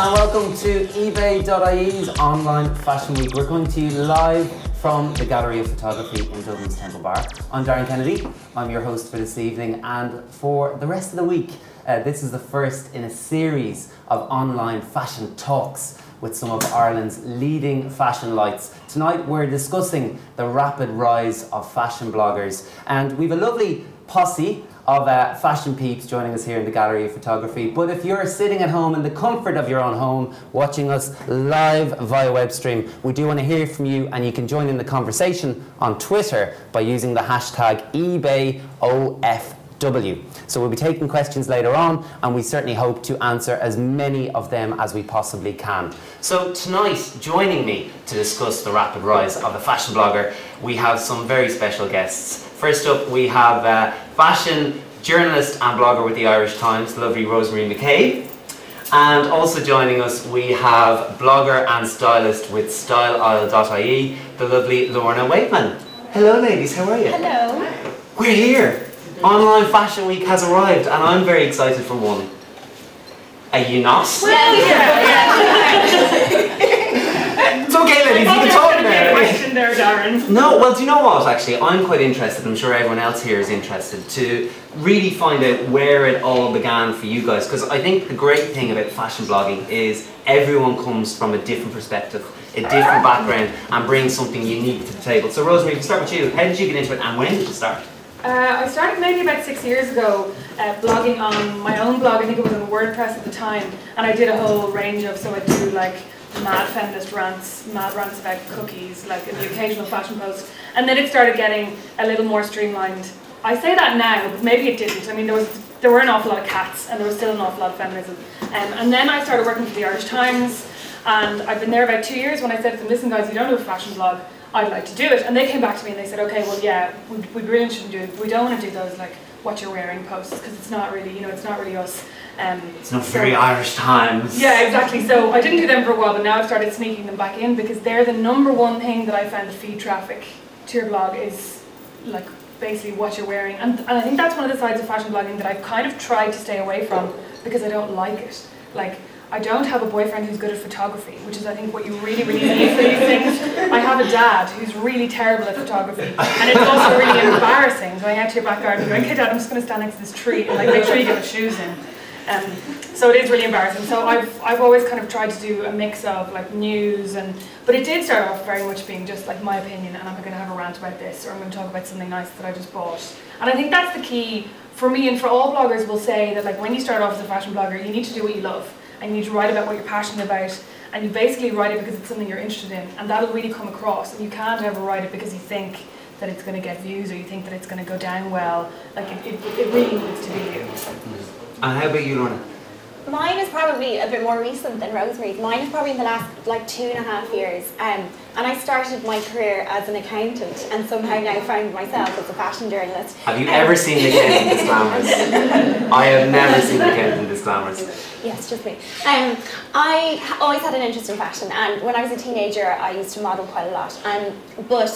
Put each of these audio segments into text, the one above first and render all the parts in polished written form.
and welcome to eBay.ie's online fashion week. We're coming to you live from the Gallery of Photography in Dublin's Temple Bar. I'm Darren Kennedy, I'm your host for this evening, and for the rest of the week, this is the first in a series of online fashion talks with some of Ireland's leading fashion lights. Tonight we're discussing the rapid rise of fashion bloggers, and we've a lovely posse of fashion peeps joining us here in the Gallery of Photography. But if you're sitting at home in the comfort of your own home, watching us live via web stream, we do want to hear from you, and you can join in the conversation on Twitter by using the hashtag eBayOFW. So we'll be taking questions later on, and we certainly hope to answer as many of them as we possibly can. So tonight, joining me to discuss the rapid rise of the fashion blogger, we have some very special guests. First up, we have fashion journalist and blogger with the Irish Times, the lovely Rosemary Mc Cabe. And also joining us, we have blogger and stylist with Styleisle.ie, the lovely Lorna Weightman. Hello ladies, how are you? Hello. We're here. Online Fashion Week has arrived, and I'm very excited for one. Are you not? Well, It's okay ladies, you can talk now. Question there, Darren. No, well, do you know what, actually? I'm quite interested, I'm sure everyone else here is interested, to really find out where it all began for you guys, because I think the great thing about fashion blogging is everyone comes from a different perspective, a different background, and brings something unique to the table. So Rosemary, we can start with you. How did you get into it, and when did you start? I started maybe about 6 years ago blogging on my own blog. I think it was on WordPress at the time, and I did a whole range of, so I do like mad feminist rants, mad rants about cookies, like the occasional fashion post, and then it started getting a little more streamlined. I say that now, but maybe it didn't. I mean, there were an awful lot of cats, and there was still an awful lot of feminism. And then I started working for the Irish Times, and I've been there about 2 years. When I said to them, listen guys, you don't do a fashion blog, I'd like to do it. And they came back to me and they said, okay, well yeah, we really shouldn't do it. We don't want to do those like what you're wearing posts, because it's not really, you know, it's not really us. It's not very Irish Times. Yeah, exactly. So I didn't do them for a while, but now I've started sneaking them back in, because they're the #1 thing that I found to feed traffic to your blog is like basically what you're wearing. And I think that's one of the sides of fashion blogging that I've kind of tried to stay away from, because I don't like it. Like, I don't have a boyfriend who's good at photography, which is I think what you really, really need for these things. I have a dad who's really terrible at photography, and it's also really embarrassing going out to your back garden and going, okay dad, I'm just going to stand next to this tree and like make sure you get the shoes in. So it is really embarrassing. So I've always kind of tried to do a mix of like news, but it did start off very much being just like my opinion, and I'm going to have a rant about this, or I'm going to talk about something nice that I just bought. And I think that's the key for me, and for all bloggers will say that like when you start off as a fashion blogger, you need to do what you love. And you need to write about what you're passionate about, and you basically write it because it's something you're interested in, and that'll really come across. And you can't ever write it because you think that it's going to get views, or you think that it's going to go down well. Like it really needs to be you. And how about you, Lorna? Mine is probably a bit more recent than Rosemary's. Mine is probably in the last like 2.5 years. And I started my career as an accountant, and somehow now found myself as a fashion journalist. Have you ever seen the accountant this glamorous? I have never seen the accountant this glamorous. Yes, just me. I always had an interest in fashion, and when I was a teenager I used to model quite a lot, but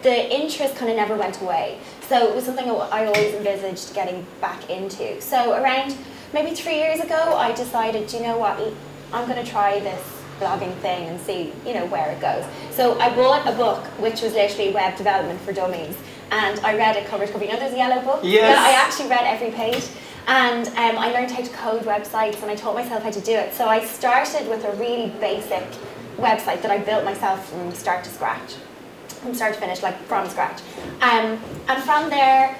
the interest kind of never went away. So it was something I always envisaged getting back into. So around maybe 3 years ago I decided, you know what, I'm going to try this blogging thing and see, you know, where it goes. So I bought a book which was literally web development for dummies, and I read it cover to cover. You know those yellow books? Yes. Yeah, I actually read every page. And I learned how to code websites, and I taught myself how to do it. So I started with a really basic website that I built myself from start to scratch. From start to finish, like from scratch. And from there,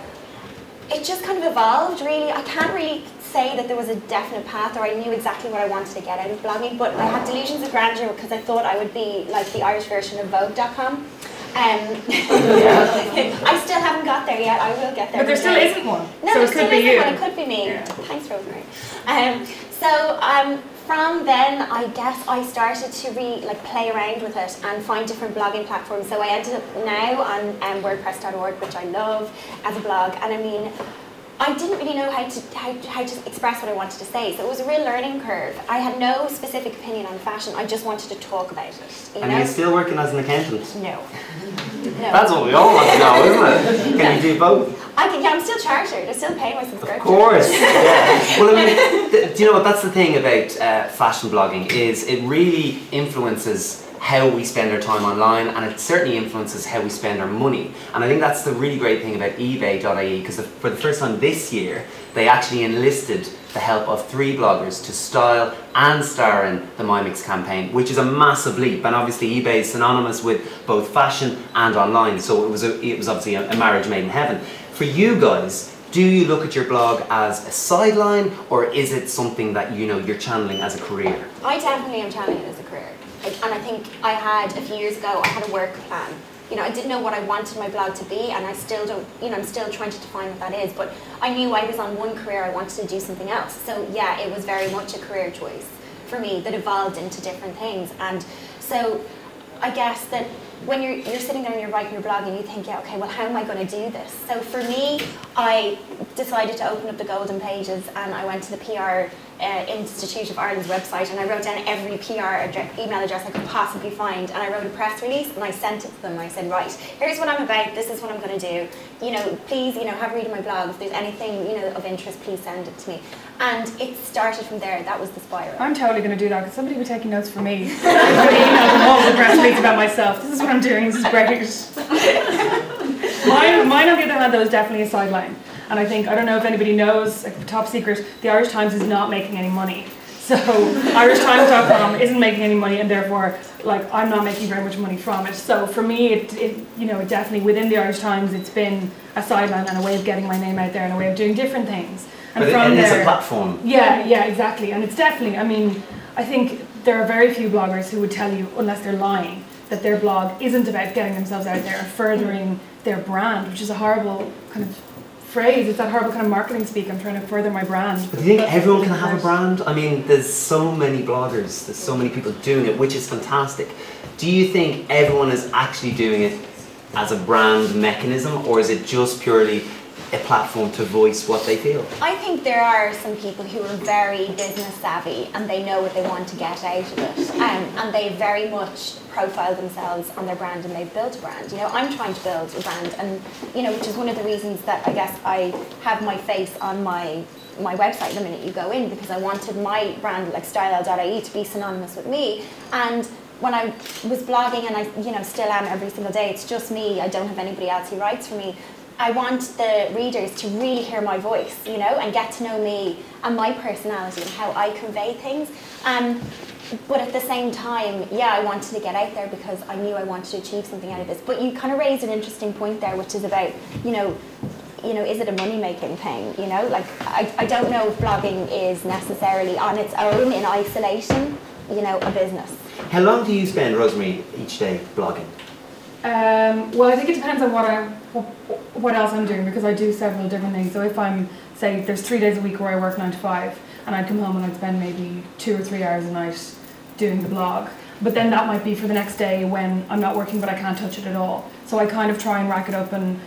it just kind of evolved, really. I can't really say that there was a definite path, or I knew exactly what I wanted to get out of blogging, but I had delusions of grandeur because I thought I would be like the Irish version of Vogue.com. I still haven't got there yet. I will get there. But there still isn't one. No, so there it still could be isn't you. one. It could be me. Yeah. Thanks, Rosemary. From then, I guess I started to play around with it and find different blogging platforms. So I ended up now on WordPress.org, which I love as a blog. And I mean, I didn't really know how to express what I wanted to say, so it was a real learning curve. I had no specific opinion on fashion, I just wanted to talk about it. And you're still working as an accountant? No. That's what we all want to know, isn't it? Can you do both? I'm still chartered. I still pay my subscription. Of course. Yeah. Well, I mean, do you know what? That's the thing about fashion blogging is it really influences how we spend our time online, and it certainly influences how we spend our money. And I think that's the really great thing about eBay.ie, because for the first time this year, they actually enlisted the help of 3 bloggers to style and star in the My Mix campaign, which is a massive leap. And obviously eBay is synonymous with both fashion and online, so it was obviously a marriage made in heaven. For you guys, do you look at your blog as a sideline, or is it something that you're channeling as a career? I definitely am channeling it as a career. And I think I had, a few years ago, I had a work plan. I didn't know what I wanted my blog to be, and I still don't, I'm still trying to define what that is, but I knew I was on one career, I wanted to do something else. So yeah, it was very much a career choice for me that evolved into different things. And so I guess that when you're sitting there and you're writing your blog and you think, yeah, okay, well, how am I going to do this? So for me, I decided to open up the golden pages, and I went to the PR Institute of Ireland's website, and I wrote down every PR email address I could possibly find, and I wrote a press release and I sent it to them, and I said, right, here's what I'm about, this is what I'm going to do, please, have a read of my blog, if there's anything, of interest, please send it to me. And it started from there. That was the spiral. I'm totally going to do that, because somebody would be taking notes for me. I'm going to email them all the press release about myself. This is what I'm doing, this is great. Mine on the other hand, though, is definitely a sideline. And I don't know if anybody knows, top secret, the Irish Times is not making any money. So irishtimes.com isn't making any money, and therefore, I'm not making very much money from it. So for me, it definitely, within the Irish Times, it's been a sideline and a way of getting my name out there and a way of doing different things. And but it is a platform. Yeah, exactly. And it's definitely, I think there are very few bloggers who would tell you, unless they're lying, that their blog isn't about getting themselves out there and furthering their brand, which is a horrible kind of phrase. It's that horrible kind of marketing speak. I'm trying to further my brand. But do you think everyone can have a brand? I mean, there's so many bloggers, there's so many people doing it, which is fantastic. Do you think everyone is actually doing it as a brand mechanism, or is it just purely a platform to voice what they feel? I think there are some people who are very business savvy, and they know what they want to get out of it, and they very much profile themselves on their brand, and they've built a brand. I'm trying to build a brand, and which is one of the reasons that I guess I have my face on my website the minute you go in, because I wanted my brand, like Styleisle.ie, to be synonymous with me. And when I was blogging, and I still am every single day, it's just me, I don't have anybody else who writes for me. I want the readers to really hear my voice, and get to know me and my personality and how I convey things. But at the same time, yeah, I wanted to get out there because I knew I wanted to achieve something out of this. But you kind of raised an interesting point there, which is about, is it a money-making thing? I don't know if blogging is necessarily on its own, in isolation, a business. How long do you spend, Rosemary, each day blogging? Well, I think it depends on what else I'm doing, because I do several different things. So if I'm, say, there's 3 days a week where I work 9 to 5, and I'd come home and I'd spend maybe 2 or 3 hours a night doing the blog. But then that might be for the next day when I'm not working but I can't touch it at all. So I kind of try and rack it up and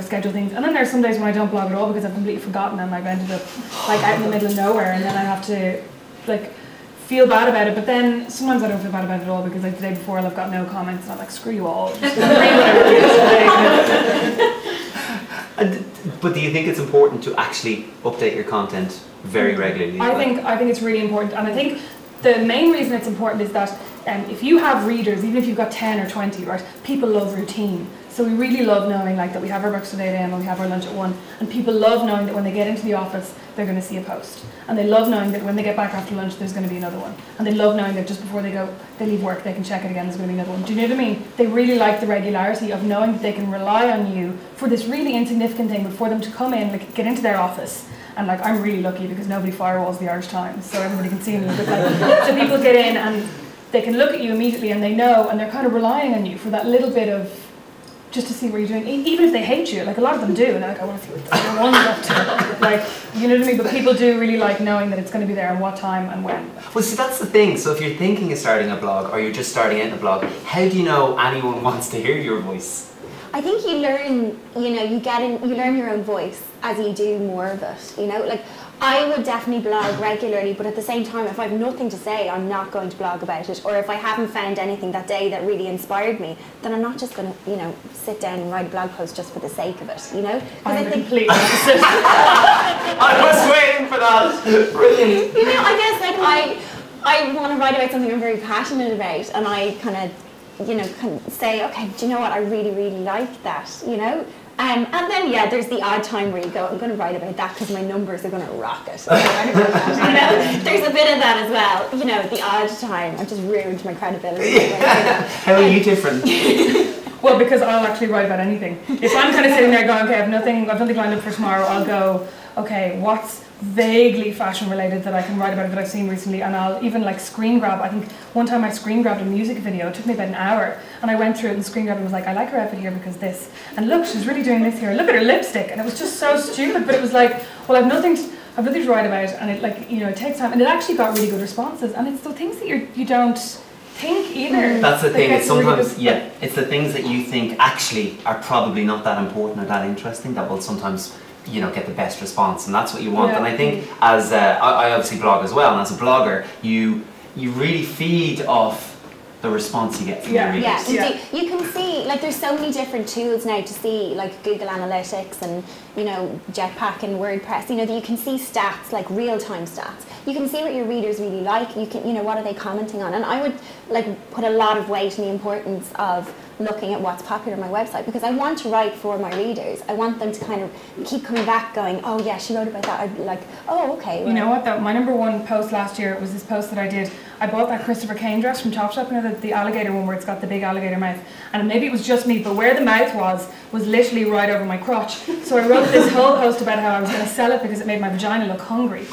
schedule things. And then there's some days when I don't blog at all because I've completely forgotten, and I've ended up out in the middle of nowhere, and then I have to feel bad about it. But then sometimes I don't feel bad about it at all, because the day before I've got no comments and I'm like, screw you all. Just read whatever it is today. But do you think it's important to actually update your content very regularly? I think it's really important, and I think the main reason it's important is that if you have readers, even if you've got 10 or 20, right, people love routine. So we really love knowing that we have our breakfast at 8 a.m. and we have our lunch at 1, and people love knowing that when they get into the office they're going to see a post, and they love knowing that when they get back after lunch there's going to be another one, and they love knowing that just before they leave work they can check it again, there's going to be another one. Do you know what I mean? They really like the regularity of knowing that they can rely on you for this really insignificant thing, but for them to come in, get into their office. And I'm really lucky because nobody firewalls the Irish Times, so everybody can see me. But so people get in and they can look at you immediately, and they know, and they're kind of relying on you for that little bit of, just to see what you're doing. Even if they hate you, a lot of them do, and they're like, I want to see what the one's up to. You know what I mean? But people do really like knowing that it's going to be there and what time and when. Well, see, that's the thing. So if you're thinking of starting a blog, or you're just starting out a blog, how do you know anyone wants to hear your voice? I think you learn, you learn your own voice as you do more of it. I would definitely blog regularly, but at the same time, if I have nothing to say, I'm not going to blog about it. Or if I haven't found anything that day that really inspired me, then I'm not just going to, you know, sit down and write a blog post just for the sake of it, you know? I'm the complete opposite. I was waiting for that. Brilliant. You know, I guess like I want to write about something I'm very passionate about, and I kind of, you know, can say, okay, do you know what? I really, really like that, you know? And then, yeah, there's the odd time where you go, I'm going to write about that because my numbers are going to rocket. You know, there's a bit of that as well. You know, the odd time, I've just ruined my credibility. How are you different? Well, because I'll actually write about anything. If I'm kind of sitting there going, okay, I've nothing lined up for tomorrow, I'll go, okay, what's vaguely fashion related that I can write about that I've seen recently, and I'll even like screen grab. I think one time I screen grabbed a music video. It took me about an hour, and I went through it and screen grabbed and was like, I like her outfit here because this, and look, she's really doing this here. Look at her lipstick, and it was just so stupid. But it was like, well, I've nothing to write about, and it, like, you know, it takes time, and it actually got really good responses. And it's the things that you don't think either. That's the thing. It's sometimes really yeah, it's the things that you think actually are probably not that important or that interesting that will sometimes, you know, get the best response, and that's what you want. Yeah. And I think as I obviously blog as well, and as a blogger, you really feed off the response you get from your readers. Yeah, you can see, like, there's so many different tools now to see, like Google Analytics and, you know, Jetpack and WordPress, you know, that you can see stats, like real-time stats. You can see what your readers really like. You can, you know, what are they commenting on? And I would, like, put a lot of weight in the importance of looking at what's popular on my website, because I want to write for my readers. I want them to kind of keep coming back going, oh yeah, she wrote about that. I'd be like, oh, okay. You know what though, my #1 post last year was this post that I did. I bought that Christopher Kane dress from Topshop, you know, the alligator one where it's got the big alligator mouth, and maybe it was just me, but where the mouth was literally right over my crotch. So I wrote this whole post about how I was going to sell it because it made my vagina look hungry.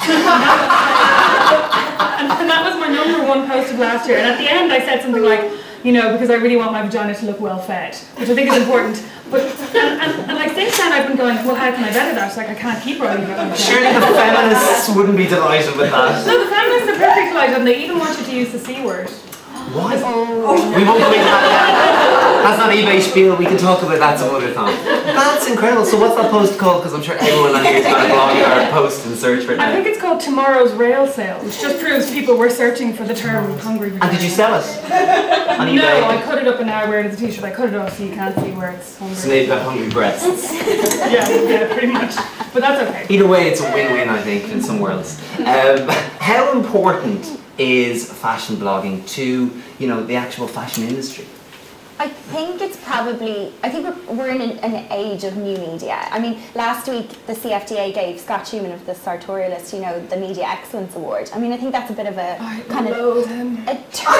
And that was my #1 post of last year, and at the end I said something like, you know, because I really want my vagina to look well fed, which I think is important. But and like since then I've been going, well, how can I better that? Like, I can't keep writing about my vagina. Surely the feminists wouldn't be delighted with that. No, the feminists are perfectly delighted, and they even want you to use the C word. What? We won't go into that. That's not eBay spiel. We can talk about that some other time. That's incredible. So what's that post called? Because I'm sure everyone on here is going to blog or post and search for it now. I think it's called Tomorrow's Rail Sale, which just proves people were searching for the term hungry vagina. And did you sell it on eBay? No, I cut it up and now I wear it as a t-shirt. I cut it off so you can't see where it's hungry. So now you've got hungry breasts. yeah, pretty much. But that's okay. Either way, it's a win-win, I think, in some worlds. How important is fashion blogging to, you know, the actual fashion industry? I think it's probably, I think we're in an age of new media. I mean, last week the CFDA gave Scott Schumann of the Sartorialist, you know, the Media Excellence Award. I mean, I think that's a bit of a kind of a turn.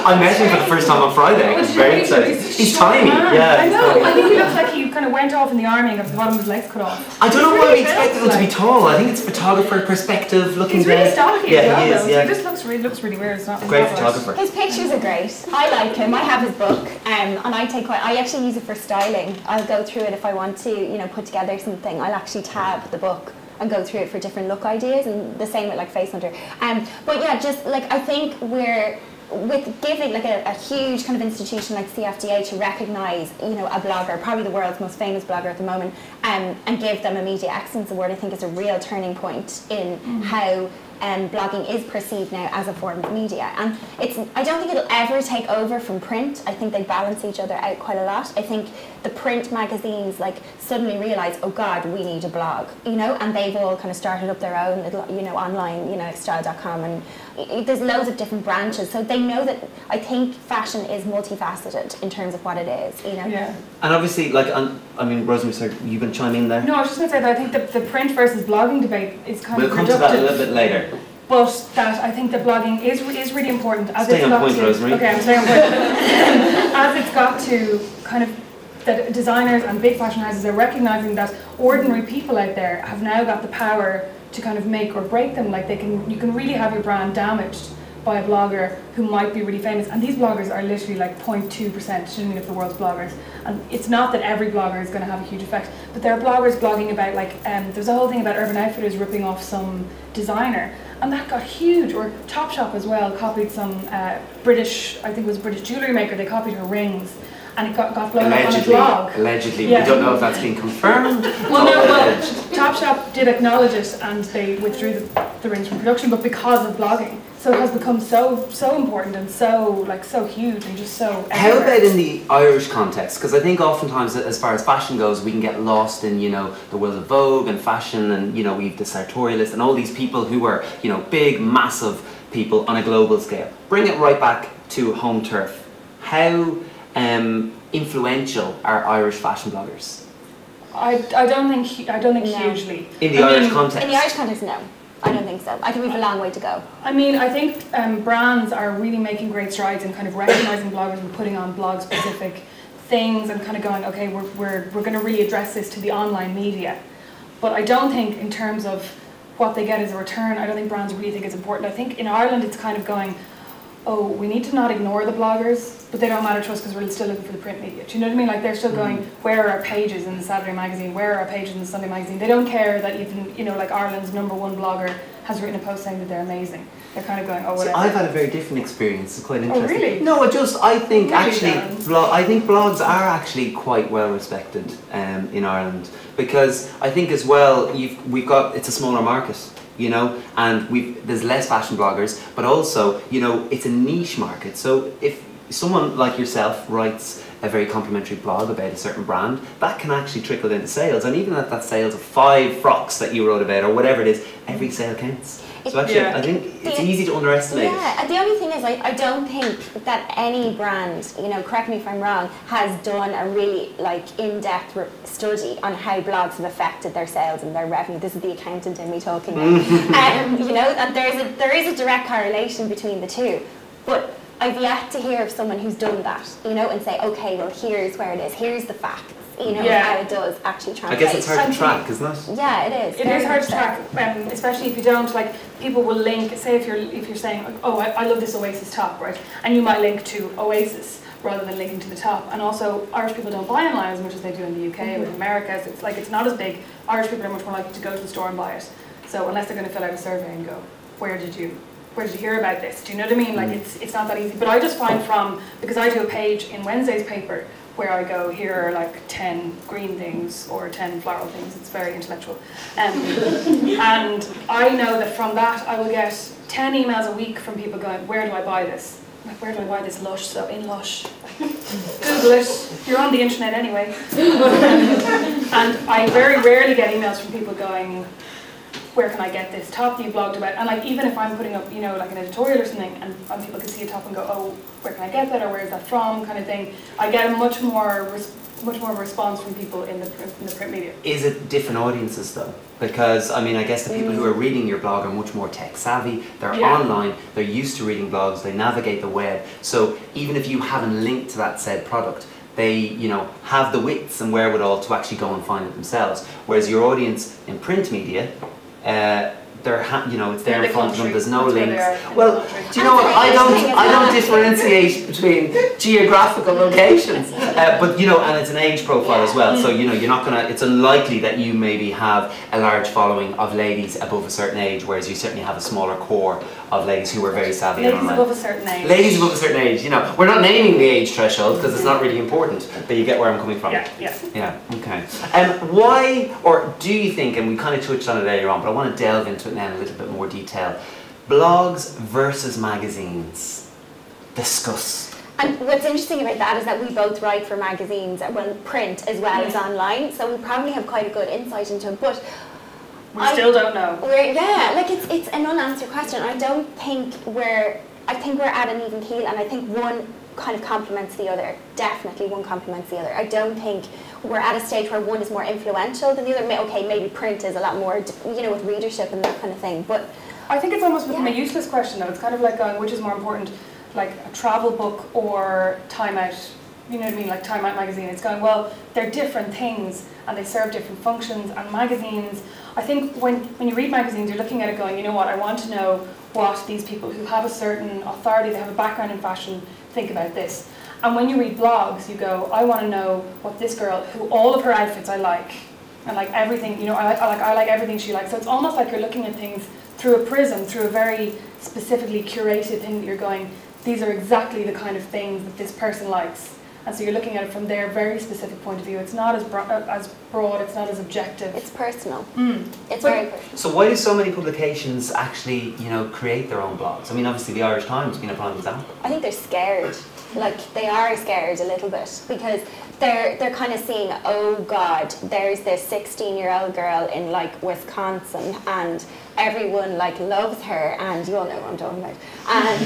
I met him for the first time on Friday. He's very excited. He's tiny. Yeah. I know. I think he looks like he kind of went off in the army and got the bottom of his legs cut off. I don't know why we expected him to be tall. I think it's photographer perspective looking. He's really stocky. Yeah, he is. Yeah. He just looks really weird. It's not great photographer. His pictures are great. I like him. I have his book, and I actually use it for styling. I'll go through it if I want to, you know, put together something. I'll actually tab the book and go through it for different look ideas, and the same with like Face Hunter. But yeah, just like I think we're with giving like a huge kind of institution like CFDA to recognise, you know, a blogger, probably the world's most famous blogger at the moment, and give them a Media Excellence Award. I think is a real turning point in how blogging is perceived now as a form of media, and I don't think it'll ever take over from print. I think they balance each other out quite a lot. I think the print magazines like suddenly realise, oh God, we need a blog, you know, and they've all kind of started up their own little, you know, online, you know, like style.com, and there's loads of different branches, so they know that. I think fashion is multifaceted in terms of what it is, you know. Yeah. And obviously, like, I mean, Rosemary, sorry, you can chime in there. No, I was just going to say that I think the print versus blogging debate is kind of reductive. We'll come to that a little bit later. But that I think that blogging is really important. As Stay it's on got point, to, Rosemary. Okay, I'm staying on point. As it's got to kind of that designers and big fashion houses are recognising that ordinary people out there have now got the power to kind of make or break them. Like you can really have your brand damaged by a blogger who might be really famous, and these bloggers are literally like 0.2% of the world's bloggers, and it's not that every blogger is going to have a huge effect, but there are bloggers blogging about like there's a whole thing about Urban Outfitters ripping off some designer, and that got huge. Or Topshop as well copied some British, I think it was a British jewellery maker, they copied her rings, and it got blown up on a blog. Allegedly, Yeah. we don't know if that's been confirmed. Well, no, Topshop did acknowledge it, and they withdrew the rings from production, but because of blogging. So it has become so important and so huge and just so everywhere. How about in the Irish context? Because I think oftentimes, as far as fashion goes, we can get lost in, the world of Vogue and fashion, and, we've the sartorialist and all these people who are, big, massive people on a global scale. Bring it right back to home turf. How influential are Irish fashion bloggers? I don't think hugely. In the Irish context? In the Irish context, no. I don't think so. I think we have a long way to go. I mean, I think brands are really making great strides in kind of recognising bloggers and putting on blog-specific things and kind of going, okay, we're going to really address this to the online media. But I don't think in terms of what they get as a return, I don't think brands really think it's important. I think in Ireland it's kind of going, oh, we need to not ignore the bloggers, but they don't matter to us because we're still looking for the print media. Do you know what I mean? Like they're still going, where are our pages in the Saturday magazine? Where are our pages in the Sunday magazine? They don't care that even, like Ireland's #1 blogger has written a post saying that they're amazing. They're kind of going, oh, whatever. See, I've had a very different experience. It's quite interesting. Oh, really? No, I think really, actually, I think blogs are actually quite well respected in Ireland, because I think as well, it's a smaller market. And there's less fashion bloggers, but also, it's a niche market. So if someone like yourself writes a very complimentary blog about a certain brand, that can actually trickle into sales. And even at that sales of 5 frocks that you wrote about, or whatever it is, every sale counts. So actually, I think it's easy to underestimate. Yeah, the only thing is, I don't think that any brand, correct me if I'm wrong, has done a really in-depth study on how blogs have affected their sales and their revenue. This is the accountant in me talking now. And there is a direct correlation between the two. But I've yet to hear of someone who's done that, and say, okay, well, here's where it is, here's the facts. How it does actually translate. I guess it's hard to track, isn't it? Yeah, it is. It is hard to track, especially if you don't, people will link, say if you're saying, oh, I love this Oasis top, right? And you might link to Oasis rather than linking to the top. And also, Irish people don't buy online as much as they do in the UK or in America, so it's not as big. Irish people are much more likely to go to the store and buy it. So unless they're going to fill out a survey and go, where did you hear about this? Do you know what I mean? It's not that easy. But I just find because I do a page in Wednesday's paper where I go, here are 10 green things or 10 floral things. It's very intellectual. And I know that from that I will get 10 emails a week from people going, where do I buy this? Where do I buy this Lush? So in Lush. Google it. You're on the internet anyway. And I very rarely get emails from people going, where can I get this top that you blogged about? And even if I'm putting up, an editorial or something, and people can see a top and go, oh, where can I get that, or where is that from, kind of thing. I get a much more of a response from people in the print media. Is it different audiences though? Because I guess the people who are reading your blog are much more tech savvy. They're online. They're used to reading blogs. They navigate the web. So even if you haven't linked to that said product, they, have the wits and wherewithal to actually go and find it themselves. Whereas your audience in print media, it's there in front of them. There's no links. Well, do you know what? I don't differentiate between geographical locations, but and it's an age profile as well. So you're not gonna. It's unlikely that you maybe have a large following of ladies above a certain age, whereas you certainly have a smaller core of ladies who are very savvy. Ladies above a certain age. Ladies above a certain age. We're not naming the age threshold because it's not really important, but you get where I'm coming from. Yeah. Okay. Why, or do you think? And we kind of touched on it earlier on, but I want to delve into it now in a little bit more detail. Blogs versus magazines. Discuss. And what's interesting about that is that we both write for magazines, print as well as online, so we probably have quite a good insight into it, but we still don't know. It's an unanswered question. I think we're at an even keel, and I think one kind of complements the other. Definitely one complements the other. I don't think we're at a stage where one is more influential than the other. Okay, maybe print is a lot more, with readership and that kind of thing, but I think it's almost become a useless question though. It's kind of like going, which is more important, like a travel book or Time Out? You know what I mean? Like Time Out magazine. It's going, well, they're different things and they serve different functions. And magazines, I think when you read magazines, you're looking at it going, you know what, I want to know what these people who have a certain authority, they have a background in fashion, think about this. And when you read blogs, you go, I want to know what this girl, who all of her outfits I like, and like everything, I like everything she likes. So it's almost like you're looking at things through a prism, through a very specifically curated thing that you're going, these are exactly the kind of things that this person likes. And so you're looking at it from their very specific point of view. It's not as broad, it's not as objective. It's personal. It's But- very personal. So why do so many publications actually, create their own blogs? I mean, obviously the Irish Times being a prime example. I think they're scared. Like, they are scared a little bit because they're kind of seeing, oh God, there's this 16-year-old girl in like Wisconsin and everyone like loves her, and you all know what I'm talking about. And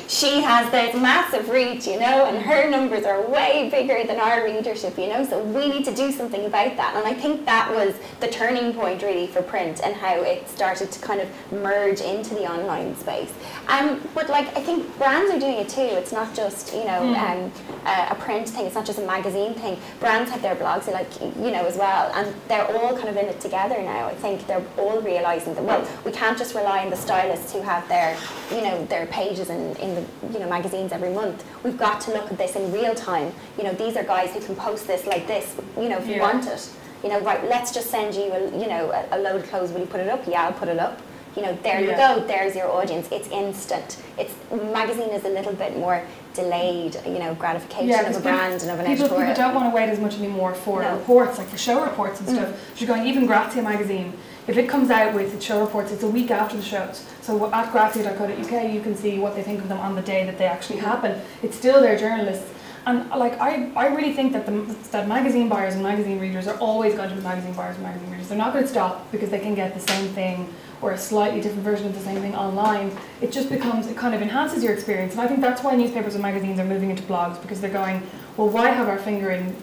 she has this massive reach, and her numbers are way bigger than our readership, so we need to do something about that. And I think that was the turning point really for print and how it started to kind of merge into the online space. But like, I think brands are doing it too. It's not just, a print thing. It's not just a magazine thing. Brands have their blogs, as well, and they're all kind of in it together now. I think they're all realising that, well, we can't just rely on the stylists who have their, their pages in the, magazines every month. We've got to look at this in real time. These are guys who can post this like this, if you want it. Right, let's just send you, a load of clothes. Will you put it up? Yeah, I'll put it up. There you go, there's your audience. It's instant. Magazine is a little bit more delayed, gratification of a brand and of an editorial. People don't want to wait as much anymore for reports, like for show reports and stuff. If you're going, even Grazia magazine, if it comes out with its show reports, it's a week after the shows. So at grazia.co.uk you can see what they think of them on the day that they actually happen. It's still their journalists. And like, I really think that that magazine buyers and magazine readers are always going to be magazine buyers and magazine readers. They're not going to stop because they can get the same thing or a slightly different version of the same thing online. It just becomes, it kind of enhances your experience. And I think that's why newspapers and magazines are moving into blogs, because they're going, well, why have our finger in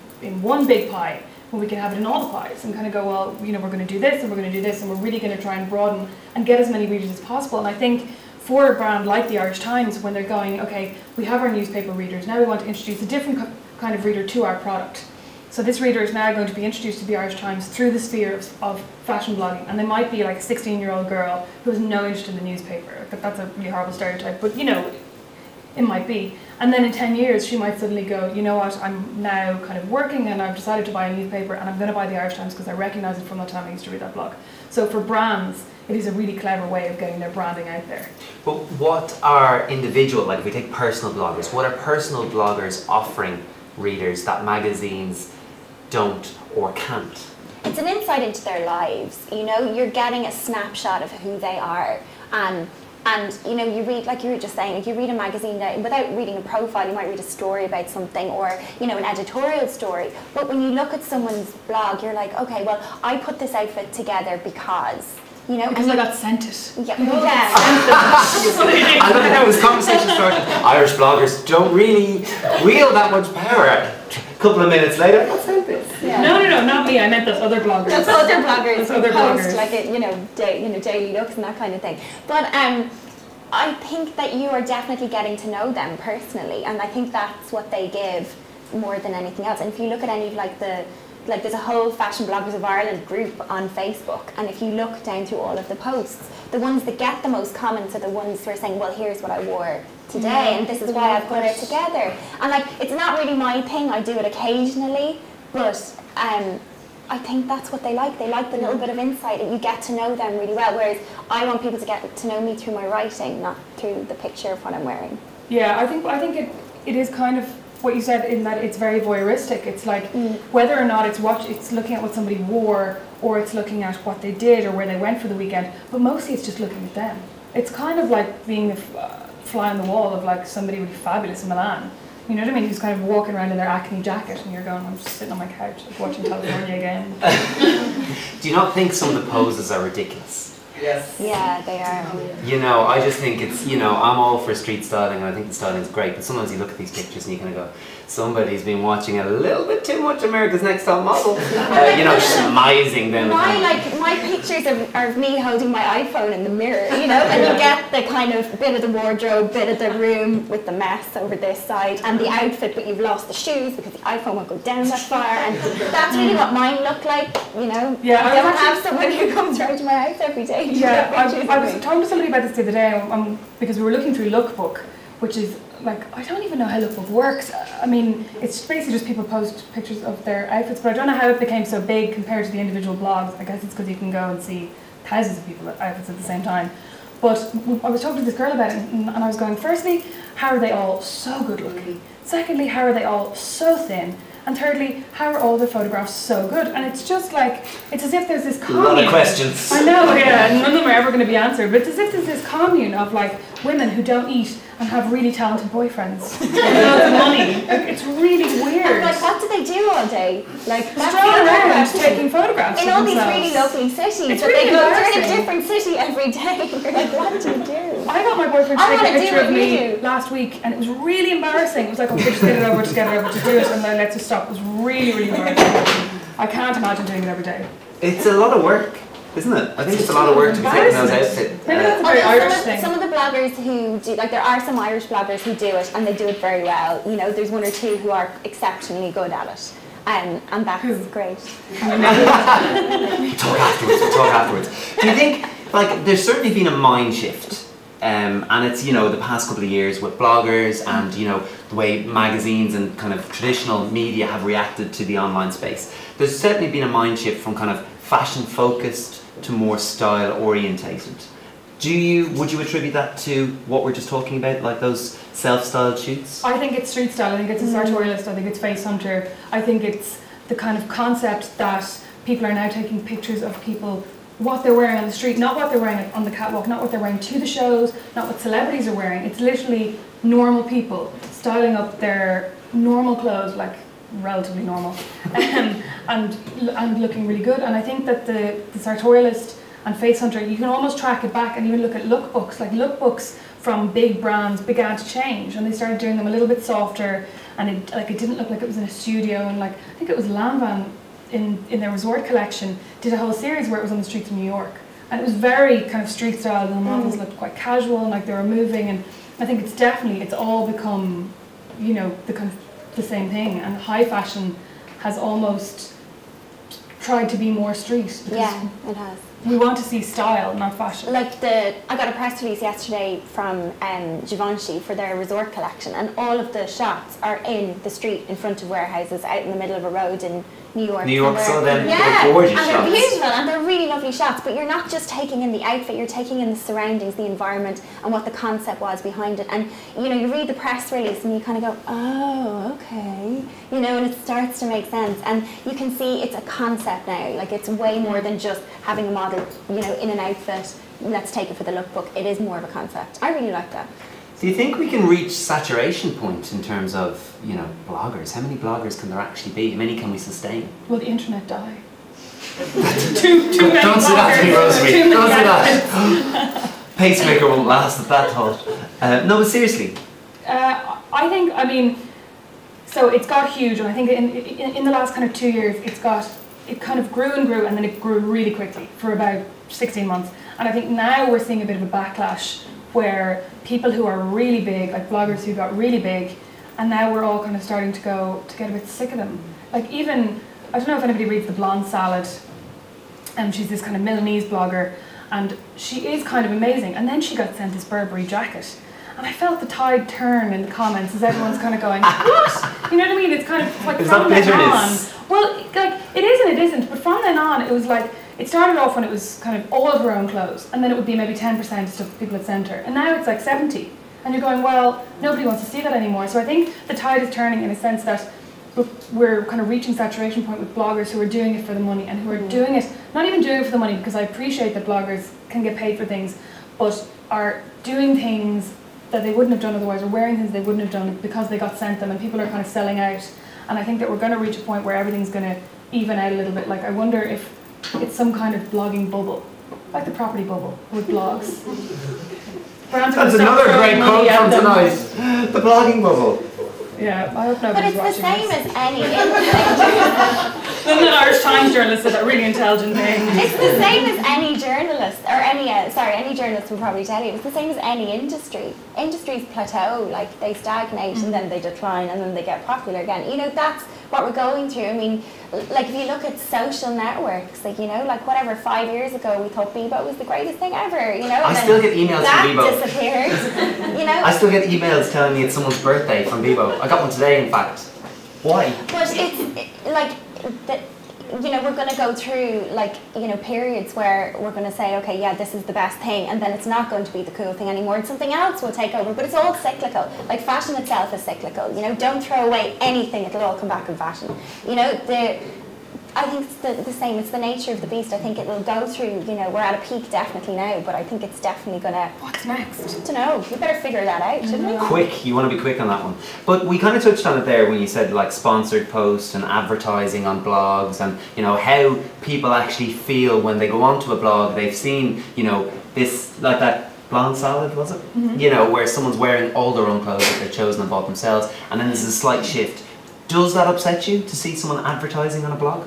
one big pie when we can have it in all the pies, and kind of go, well, we're going to do this and we're going to do this, and we're really going to try and broaden and get as many readers as possible. And I think for a brand like the Irish Times, when they're going, okay, we have our newspaper readers, now we want to introduce a different kind of reader to our product. So this reader is now going to be introduced to the Irish Times through the sphere of fashion blogging, and they might be like a 16-year-old girl who has no interest in the newspaper. That's a really horrible stereotype, but it might be. And then in 10 years she might suddenly go, you know what, I'm now kind of working and I've decided to buy a newspaper and I'm going to buy the Irish Times because I recognise it from the time I used to read that blog. So for brands, it is a really clever way of getting their branding out there. But what are individual, like if we take personal bloggers, what are personal bloggers offering readers that magazines don't or can't? It's an insight into their lives. You're getting a snapshot of who they are, and you read, like you were just saying, like you read a magazine that, without reading a profile, you might read a story about something, or an editorial story. But when you look at someone's blog, you're like, okay, well, I put this outfit together because. Because I got sent it. Yeah. I love how this conversation started. Irish bloggers don't really wield that much power. A couple of minutes later, I got sent this. Yeah. No, not me. I meant those other bloggers. Those other bloggers. Those other bloggers. Like daily looks and that kind of thing. But I think that you are definitely getting to know them personally, and I think that's what they give more than anything else. And if you look at any of there's a whole Fashion Bloggers of Ireland group on Facebook, and if you look down through all of the posts, the ones that get the most comments are the ones who are saying, well, here's what I wore today, and this is why I put it together. And it's not really my thing, I do it occasionally, but I think that's what they like. They like the little bit of insight, and you get to know them really well, whereas I want people to get to know me through my writing, not through the picture of what I'm wearing. Yeah, I think it is kind of what you said, in that it's very voyeuristic. It's like whether or not it's looking at what somebody wore, or it's looking at what they did or where they went for the weekend, but mostly it's just looking at them. It's kind of like being a fly on the wall of like somebody really fabulous in Milan. You know what I mean? Who's kind of walking around in their Acne jacket, and you're going, I'm just sitting on my couch like, watching California again. Do you not think some of the poses are ridiculous? Yes. Yeah, they are. I just think it's, I'm all for street styling, and I think the styling is great, but sometimes you look at these pictures and you kind of go, somebody's been watching a little bit too much America's Next Top Model. Smizing them. My pictures are of me holding my iPhone in the mirror, and you get the kind of bit of the wardrobe, bit of the room with the mess over this side, and the outfit, but you've lost the shoes because the iPhone won't go down that far, and that's really what mine look like, Yeah, I don't have someone who comes round to my house every day. Yeah, I was talking to somebody about this the other day, because we were looking through Lookbook, which is like, I don't even know how Lookbook works. I mean, it's basically just people post pictures of their outfits, but I don't know how it became so big compared to the individual blogs. I guess it's because you can go and see thousands of people's outfits at the same time. But I was talking to this girl about it, and I was going, firstly, how are they all so good looking? Secondly, how are they all so thin? And thirdly, how are all the photographs so good? And it's just like, it's as if there's this commune. A lot of questions. I know, yeah, none of them are ever going to be answered, but it's as if there's this commune of like women who don't eat and have really talented boyfriends with loads of money. Like, it's really weird. Like, what do they do all day? Like, stroll around taking photographs in of all these themselves. really lovely cities, It's but really they go through embarrassing. a different city every day. You're like, what do you do? I got my boyfriend to I take a wanna do picture what of you me do. last week, and it was really embarrassing. It was like, oh, just get it over to do it, and then let's just stop. It was really, really embarrassing. I can't imagine doing it every day. It's a lot of work, isn't it? I think it's a lot of work to be taking those outfits. Maybe that's a very Irish thing. Some of the bloggers who do, like there are some Irish bloggers who do it and they do it very well. You know, there's one or two who are exceptionally good at it. And that's great. We'll talk afterwards. Do you think, like, there's certainly been a mind shift, and it's, you know, the past couple of years with bloggers and, you know, the way magazines and kind of traditional media have reacted to the online space. There's certainly been a mind shift from kind of fashion focused to more style orientated. Would you attribute that to what we're just talking about, like those self-styled shoots? I think it's street style, I think it's a sartorialist, I think it's face hunter, I think it's the kind of concept that people are now taking pictures of people, what they're wearing on the street, not what they're wearing on the catwalk, not what they're wearing to the shows, not what celebrities are wearing. It's literally normal people styling up their normal clothes, like relatively normal, and looking really good. And I think that the sartorialist and face hunter, you can almost track it back and even look at lookbooks. Like lookbooks from big brands began to change, and they started doing them a little bit softer, and it didn't look like it was in a studio. And like I think it was Lanvin in their resort collection did a whole series where it was on the streets of New York, and it was very kind of street style, and the models looked quite casual and like they were moving. And I think it's all become, you know, the same thing, and high fashion has almost tried to be more street. Yeah, it has. We want to see style, not fashion. Like I got a press release yesterday from Givenchy for their resort collection, and all of the shots are in the street in front of warehouses out in the middle of a road in New York. New York, so then yeah, they're gorgeous and shots. they're beautiful and they're really lovely shots, but you're not just taking in the outfit, you're taking in the surroundings, the environment, and what the concept was behind it. And you know, you read the press release and you kind of go, oh, okay, you know, and it starts to make sense. And you can see it's a concept now. Like it's way more than just having a model, you know, in an outfit. Let's take it for the lookbook. It is more of a concept. I really like that. Do you think we can reach saturation point in terms of, you know, bloggers? How many bloggers can there actually be? How many can we sustain? Will the internet die? too many Don't say that to me, bloggers, Rosemary. too many Don't say outlets. that. Pacemaker won't last at that thought. No, but seriously. I think, I mean, so it's got huge, and I think in the last kind of 2 years, it kind of grew and grew, and then it grew really quickly for about 16 months. And I think now we're seeing a bit of a backlash where people who are really big, like bloggers who got really big, and now we're all kind of starting to get a bit sick of them. Like even, I don't know if anybody reads The Blonde Salad, and she's this kind of Milanese blogger, and she is kind of amazing, and then she got sent this Burberry jacket. And I felt the tide turn in the comments as everyone's kind of going, what? You know what I mean? It's kind of like Is from that then on. bitterness? Well, like it is and it isn't, but from then on it was like, it started off when it was kind of all of her own clothes, and then it would be maybe 10% stuff people had sent her, and now it's like 70. And you're going, well, nobody wants to see that anymore. So I think the tide is turning in a sense that we're kind of reaching saturation point with bloggers who are doing it for the money, and who are doing it, not even doing it for the money, because I appreciate that bloggers can get paid for things, but are doing things that they wouldn't have done otherwise, or wearing things they wouldn't have done because they got sent them, and people are kind of selling out. And I think that we're going to reach a point where everything's going to even out a little bit. Like I wonder if it's some kind of blogging bubble, like the property bubble with blogs. That's another great quote from tonight. The blogging bubble. Yeah, I hope But nobody's it's the watching same this. as any Then the Irish Times journalist said that really intelligent thing. It's the same as any journalist, or any journalist will probably tell you. It's the same as any industry. Industries plateau, like they stagnate and then they decline and then they get popular again. You know, that's what we're going through. I mean, like if you look at social networks, like, you know, like whatever, 5 years ago we thought Bebo was the greatest thing ever, you know. I still get emails from Bebo. That disappeared, you know. I still get emails telling me it's someone's birthday from Bebo. I got one today, in fact. Why? But it's like you know, we're going to go through, like, you know, periods where we're going to say, okay, yeah, this is the best thing, and then it's not going to be the cool thing anymore, and something else will take over. But it's all cyclical. Like, fashion itself is cyclical. You know, don't throw away anything; it'll all come back in fashion. You know, I think it's the same. It's the nature of the beast. I think it will go through, you know, we're at a peak definitely now, but I think it's definitely going to... What's next? I don't know. We better figure that out, shouldn't we? Quick, you want to be quick on that one. But we kind of touched on it there when you said like sponsored posts and advertising on blogs, and you know how people actually feel when they go onto a blog. They've seen, you know, this, like that blonde salad, was it? Mm-hmm. You know, where someone's wearing all their own clothes that they've chosen and bought themselves, and then there's a slight shift. Does that upset you to see someone advertising on a blog?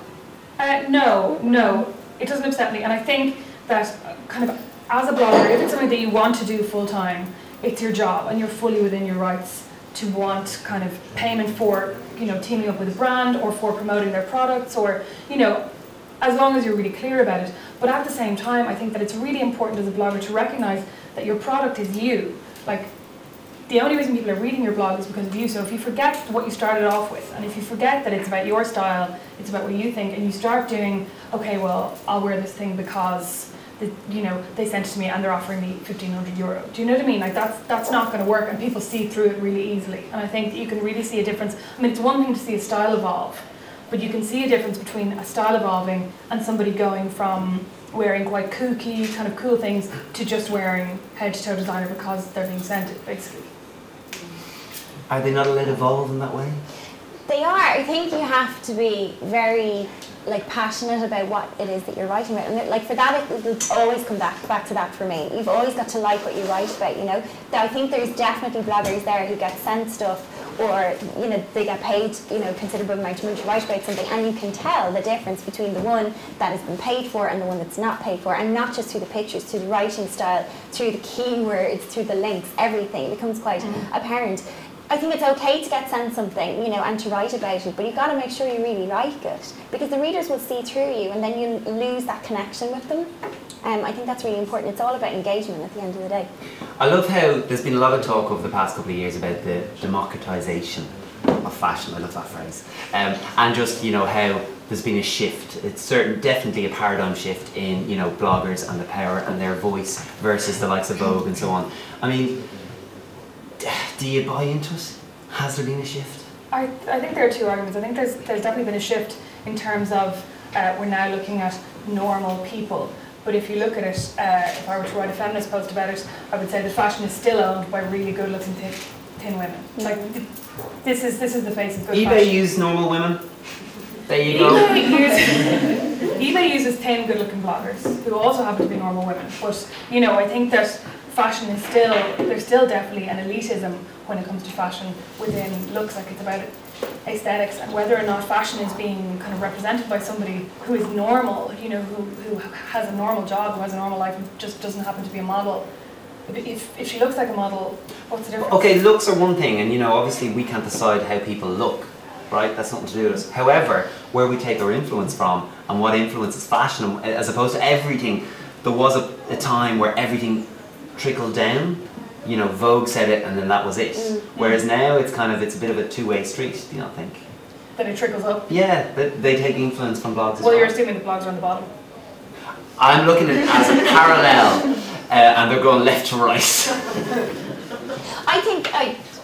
No, it doesn't upset me, and I think that kind of as a blogger, if it's something that you want to do full time, it's your job, and you're fully within your rights to want kind of payment for, you know, teaming up with a brand or for promoting their products, or, you know, as long as you're really clear about it. But at the same time, I think that it's really important as a blogger to recognise that your product is you. Like, the only reason people are reading your blog is because of you. So if you forget what you started off with, and if you forget that it's about your style, it's about what you think, and you start doing, okay, well, I'll wear this thing because, you know, they sent it to me and they're offering me €1,500. Do you know what I mean? Like, that's not going to work, and people see through it really easily. And I think that you can really see a difference. I mean, it's one thing to see a style evolve, but you can see a difference between a style evolving and somebody going from wearing quite kooky, kind of cool things to just wearing head-to-toe designer because they're being sent it, basically. Are they not allowed to evolve in that way? They are. I think you have to be very, like, passionate about what it is that you're writing about, and like for that, it'll always come back to that for me. You've always got to like what you write about. You know, I think there's definitely bloggers there who get sent stuff, or, you know, they get paid, you know, considerable amount of money to write about something, and you can tell the difference between the one that has been paid for and the one that's not paid for, and not just through the pictures, through the writing style, through the keywords, through the links, everything. It becomes quite apparent. I think it's okay to get sent something, you know, and to write about it, but you've got to make sure you really like it, because the readers will see through you, and then you lose that connection with them. I think that's really important. It's all about engagement at the end of the day. I love how there's been a lot of talk over the past couple of years about the democratisation of fashion. I love that phrase. And just, you know, how there's been a shift. It's definitely a paradigm shift in, you know, bloggers and the power and their voice versus the likes of Vogue and so on. I mean, do you buy into it? Has there been a shift? I think there are two arguments. I think there's definitely been a shift in terms of we're now looking at normal people. But if you look at it, if I were to write a feminist post about it, I would say the fashion is still owned by really good-looking thin women. Like, this is the face of good eBay fashion. use normal women. There you go. eBay uses thin, good-looking bloggers who also happen to be normal women. But, you know, I think that fashion is there's still definitely an elitism when it comes to fashion within looks. Like, it's about aesthetics, and whether or not fashion is being kind of represented by somebody who is normal, you know, who has a normal job, who has a normal life, and just doesn't happen to be a model. If she looks like a model, what's the difference? Okay, looks are one thing, and, you know, obviously we can't decide how people look, right? That's nothing to do with us. However, where we take our influence from and what influences fashion, as opposed to everything, there was a time where everything trickled down. You know, Vogue said it, and then that was it. Whereas now it's a bit of a two-way street. Do you not think? That it trickles up. Yeah, they take influence from blogs as well. Well, you're assuming the blogs are on the bottom. I'm looking at it as a parallel, and they're going left to right.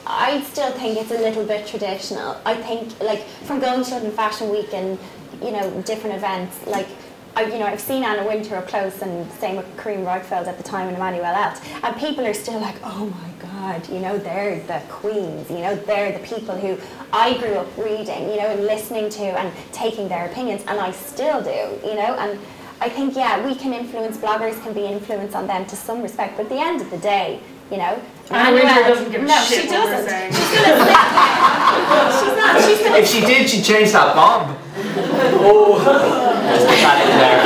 I still think it's a little bit traditional. I think, like, from going to London Fashion Week and, you know, different events, like, I've seen Anna Wintour up close, and same with Kareem Reichfeld at the time and Emmanuel Elt, and people are still like, oh my God, you know, they're the queens, you know, they're the people who I grew up reading, you know, and listening to and taking their opinions, and I still do, you know, and I think, yeah, we can influence, bloggers can be influenced on them to some respect, but at the end of the day, you know, Anna Wintour doesn't give a shit she what doesn't. we're saying. She's not. If she did, she'd change that bob. Oh, just put that in there.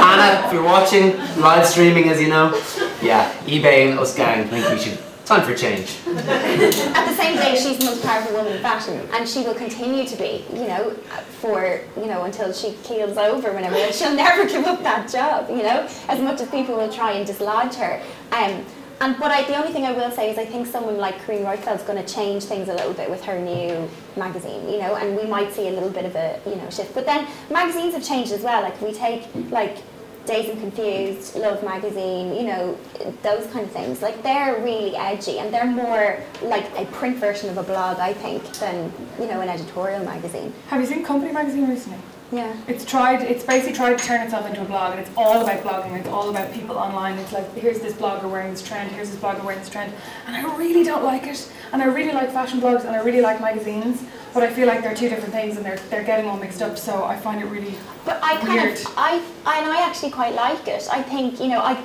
Anna, if you're watching, live streaming, as you know, yeah, eBay and us gang think we should. Time for change. At the same day, she's the most powerful woman in fashion, and she will continue to be, you know, until she keels over, whenever. She'll never give up that job, you know, as much as people will try and dislodge her. But the only thing I will say is I think someone like Corinne Reutfeld's going to change things a little bit with her new magazine, you know, and we might see a little bit of a, you know, shift. But then magazines have changed as well. Like we take like Dazed and Confused, Love magazine, you know, those kind of things. Like they're really edgy and they're more like a print version of a blog, I think, than, you know, an editorial magazine. Have you seen Company magazine recently? Yeah. It's basically tried to turn itself into a blog, and it's all about blogging, it's all about people online. It's like, here's this blogger wearing this trend, here's this blogger wearing this trend, and I really don't like it. And I really like fashion blogs, and I really like magazines, but I feel like they're two different things, and they're getting all mixed up, so I find it really weird. I actually quite like it. I think, you know, I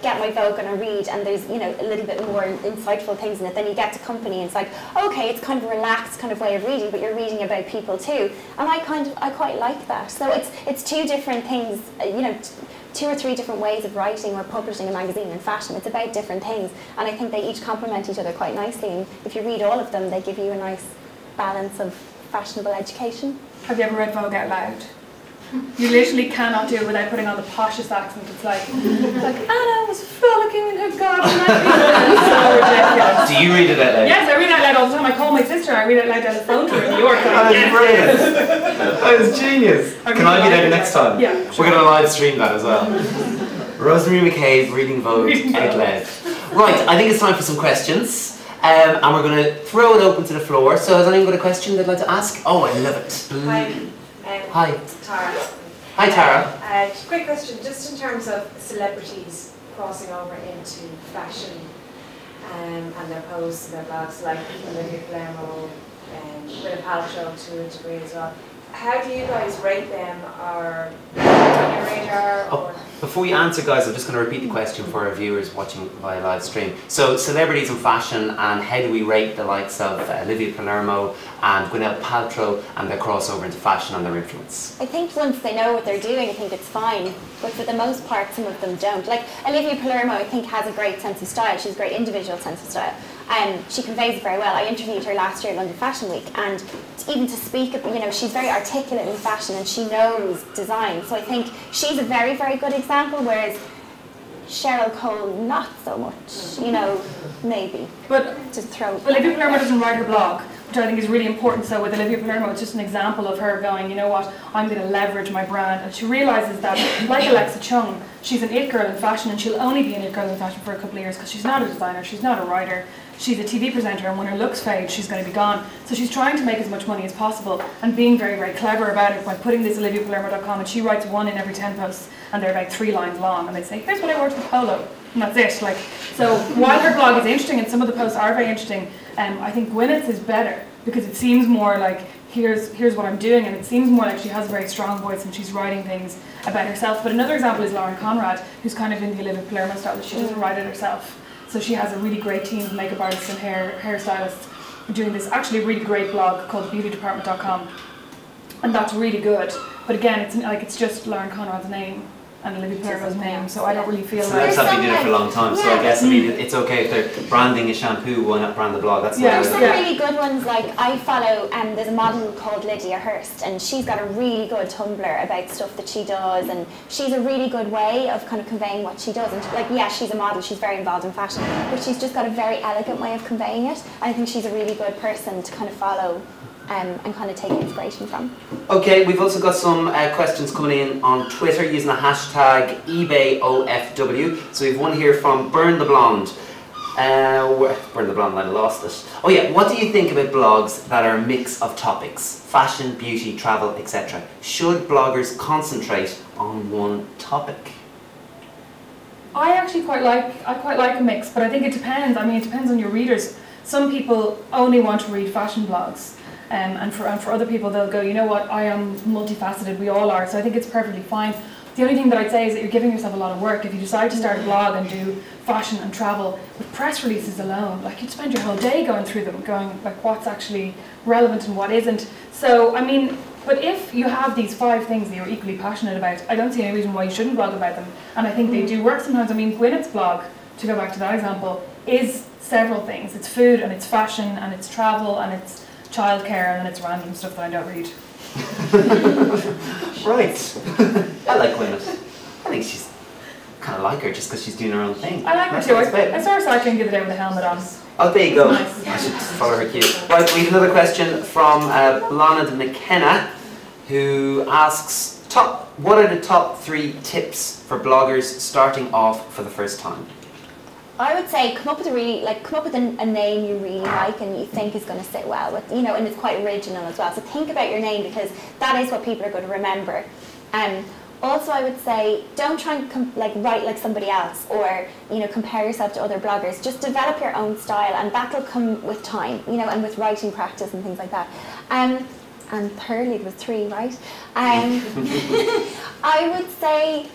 get my Vogue and I read, and there's, you know, a little bit more insightful things in it. Then you get to Company, and it's like, okay, it's kind of a relaxed kind of way of reading, but you're reading about people too, and I quite like that. So it's two different things, you know, 2 or 3 different ways of writing or publishing a magazine in fashion. It's about different things, and I think they each complement each other quite nicely, and if you read all of them, they give you a nice balance of fashionable education. Have you ever read Vogue out loud? You literally cannot do it without putting on the poshest accent. It's like Anna was frolicking in her garden. It's so ridiculous. Do you read it out loud? Yes, I read it out loud all the time. I call my sister, I read it out loud down the phone to her in New York. That is brilliant. That is genius. Can I be there next time? Yeah. We're going to live stream that as well. Rosemary Mc Cabe reading Vogue out loud. Right, I think it's time for some questions. And we're going to throw it open to the floor. So has anyone got a question they'd like to ask? Oh, I love it. Hi. Hi. Tara. Hi, Tara. Quick question, just in terms of celebrities crossing over into fashion and their posts and their blogs, like Olivia Palermo and Gwyneth Paltrow to a degree as well. How do you guys rate them, or on your radar? Or? Before you answer, guys, I'm just going to repeat the question for our viewers watching via live stream. So, celebrities in fashion, and how do we rate the likes of Olivia Palermo and Gwyneth Paltrow and their crossover into fashion and their influence? I think once they know what they're doing, I think it's fine. But for the most part, some of them don't. Like Olivia Palermo, I think, has a great sense of style. She's a great individual sense of style. She conveys it very well. I interviewed her last year at London Fashion Week, and even to speak, you know, she's very articulate in fashion and she knows design. So I think she's a very, very good example, whereas Cheryl Cole, not so much, you know, maybe. But just throw. Olivia Palermo doesn't write her blog, which I think is really important. So with Olivia Palermo, it's just an example of her going, you know what, I'm going to leverage my brand. And she realises that, like Alexa Chung, she's an it girl in fashion, and she'll only be an it girl in fashion for a couple of years because she's not a designer, she's not a writer. She's a TV presenter, and when her looks fade, she's going to be gone. So she's trying to make as much money as possible and being very, very clever about it by putting this OliviaPalermo.com, and she writes 1 in every 10 posts, and they're about 3 lines long, and they say, here's what I wore to the polo, and that's it. Like, so while her blog is interesting, and some of the posts are very interesting, I think Gwyneth's is better because it seems more like, here's what I'm doing, and it seems more like she has a very strong voice and she's writing things about herself. But another example is Lauren Conrad, who's kind of in the Olivia Palermo style, that she doesn't write it herself. So she has a really great team of makeup artists and hairstylists doing this actually really great blog called beautydepartment.com, and that's really good. But again, it's just Lauren Conrad's name and Olivia Palermo's name, so I don't really feel so like... they've been doing it for a long time, so I guess, I mean, it's okay if they're branding a shampoo, why not brand the blog? That's There's some really good ones, like I follow, there's a model called Lydia Hurst, and she's got a really good Tumblr about stuff that she does, and she's a really good way of kind of conveying what she does. And like, yeah, she's a model, she's very involved in fashion, but she's just got a very elegant way of conveying it. I think she's a really good person to kind of follow and kind of take inspiration from. Okay, we've also got some questions coming in on Twitter using the hashtag eBay.OFW. So we've one here from Burn the Blonde. Burn the Blonde, I lost it. Oh yeah, what do you think about blogs that are a mix of topics? Fashion, beauty, travel, etc. Should bloggers concentrate on one topic? I actually quite like a mix, but I think it depends. I mean, it depends on your readers. Some people only want to read fashion blogs. And for other people, they'll go, you know what, I am multifaceted, we all are, so I think it's perfectly fine. The only thing that I'd say is that you're giving yourself a lot of work. If you decide to start a blog and do fashion and travel, with press releases alone, like you'd spend your whole day going through them, going like what's actually relevant and what isn't. So, I mean, but if you have these 5 things that you're equally passionate about, I don't see any reason why you shouldn't blog about them. And I think they do work sometimes. I mean, Gwyneth's blog, to go back to that example, is several things. It's food, and it's fashion, and it's travel, and it's childcare, and then it's random stuff that I don't read. Right. I like Gwyneth. I think she's kind of like her just because she's doing her own thing. I like her too. I saw her cycling the other day with a helmet on. Oh, there you go. Nice. I should follow her cue. Right, we have another question from Lorna McKenna, who asks, what are the top 3 tips for bloggers starting off for the first time? I would say come up with a name you really like and you think is going to sit well with, and it's quite original as well. So think about your name because that is what people are going to remember. Also, I would say don't try and write like somebody else or compare yourself to other bloggers. Just develop your own style, and that'll come with time, and with writing practice and things like that. And thirdly, there was 3, right? I would say,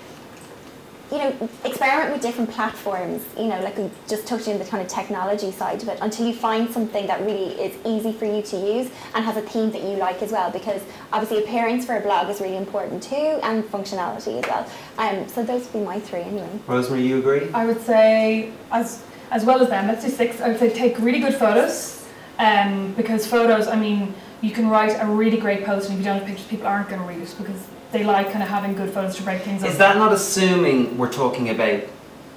experiment with different platforms, like we just touched on the kind of technology side of it until you find something that really is easy for you to use and has a theme that you like as well, because obviously appearance for a blog is really important too, and functionality as well. So those would be my 3 anyway. Rosemary, you agree? I would say, as well as them, let's do 6. I would say take really good photos, because photos, you can write a really great post, and if you don't have pictures, people aren't going to read it because they like kind of having good photos to break things up. Is that not assuming we're talking about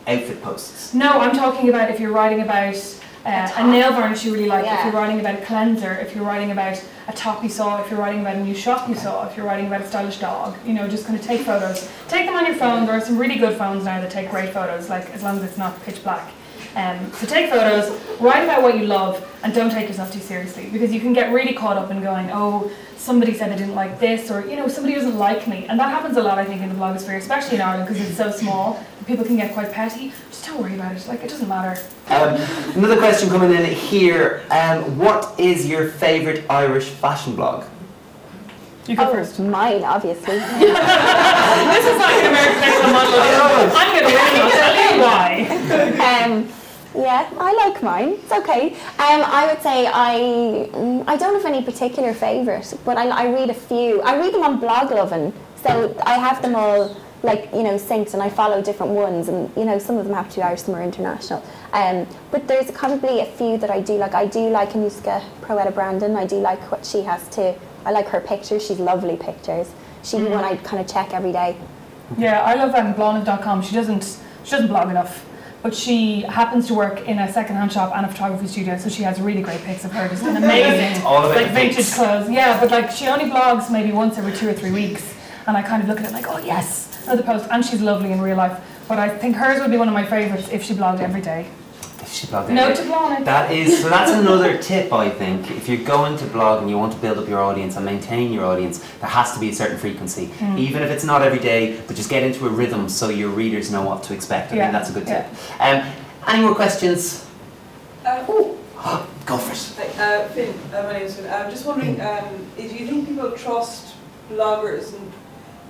outfit posts? No, I'm talking about if you're writing about a nail varnish you really like, if you're writing about a cleanser, if you're writing about a top you saw, if you're writing about a new shop you saw, if you're writing about a stylish dog, just kind of take photos. Take them on your phone. There are some really good phones now that take great photos, like as long as it's not pitch black. So take photos, write about what you love, and don't take yourself too seriously, because you can get really caught up in going, oh, somebody said they didn't like this, or somebody doesn't like me, and that happens a lot, I think, in the blogosphere, especially in Ireland because it's so small that people can get quite petty. Just don't worry about it, it doesn't matter. Another question coming in here, what is your favourite Irish fashion blog? You go first. Mine, obviously. This is like an American Next Model. I'm going to win, I'll tell you why. Yeah, I like mine. It's okay. I would say I don't have any particular favourite, but I read a few. I read them on Blog Lovin', so I have them all synced, and I follow different ones, and some of them have to be Irish, some are international. But there's probably a few that I do like. I do like Anuska Proetta Brandon. I do like what she has to. I like her pictures. She's lovely pictures. She's one I kind of check every day. Yeah, I love blonde.com. She doesn't blog enough, but she happens to work in a second-hand shop and a photography studio, so she has really great pics of her, just an amazing vintage clothes. Yeah, but she only blogs maybe once every 2 or 3 weeks, and I kind of look at it like, oh yes, another post, and she's lovely in real life. But I think hers would be one of my favourites if she blogged every day. She blogged no to blog. That's another tip, I think. If you're going to blog and you want to build up your audience and maintain your audience, there has to be a certain frequency. Even if it's not every day, but just get into a rhythm so your readers know what to expect. I think that's a good tip. Any more questions? Go first. Finn, my name is Finn. I'm just wondering, do you think people trust bloggers?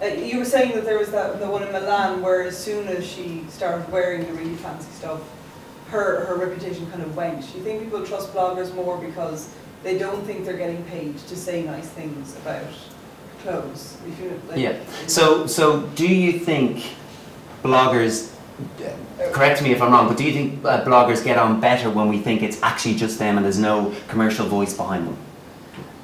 And you were saying that there was the one in Milan where as soon as she started wearing the really fancy stuff, her reputation kind of went. Do you think people trust bloggers more because they don't think they're getting paid to say nice things about clothes? So do you think bloggers, correct me if I'm wrong, but do you think bloggers get on better when we think it's actually just them and there's no commercial voice behind them?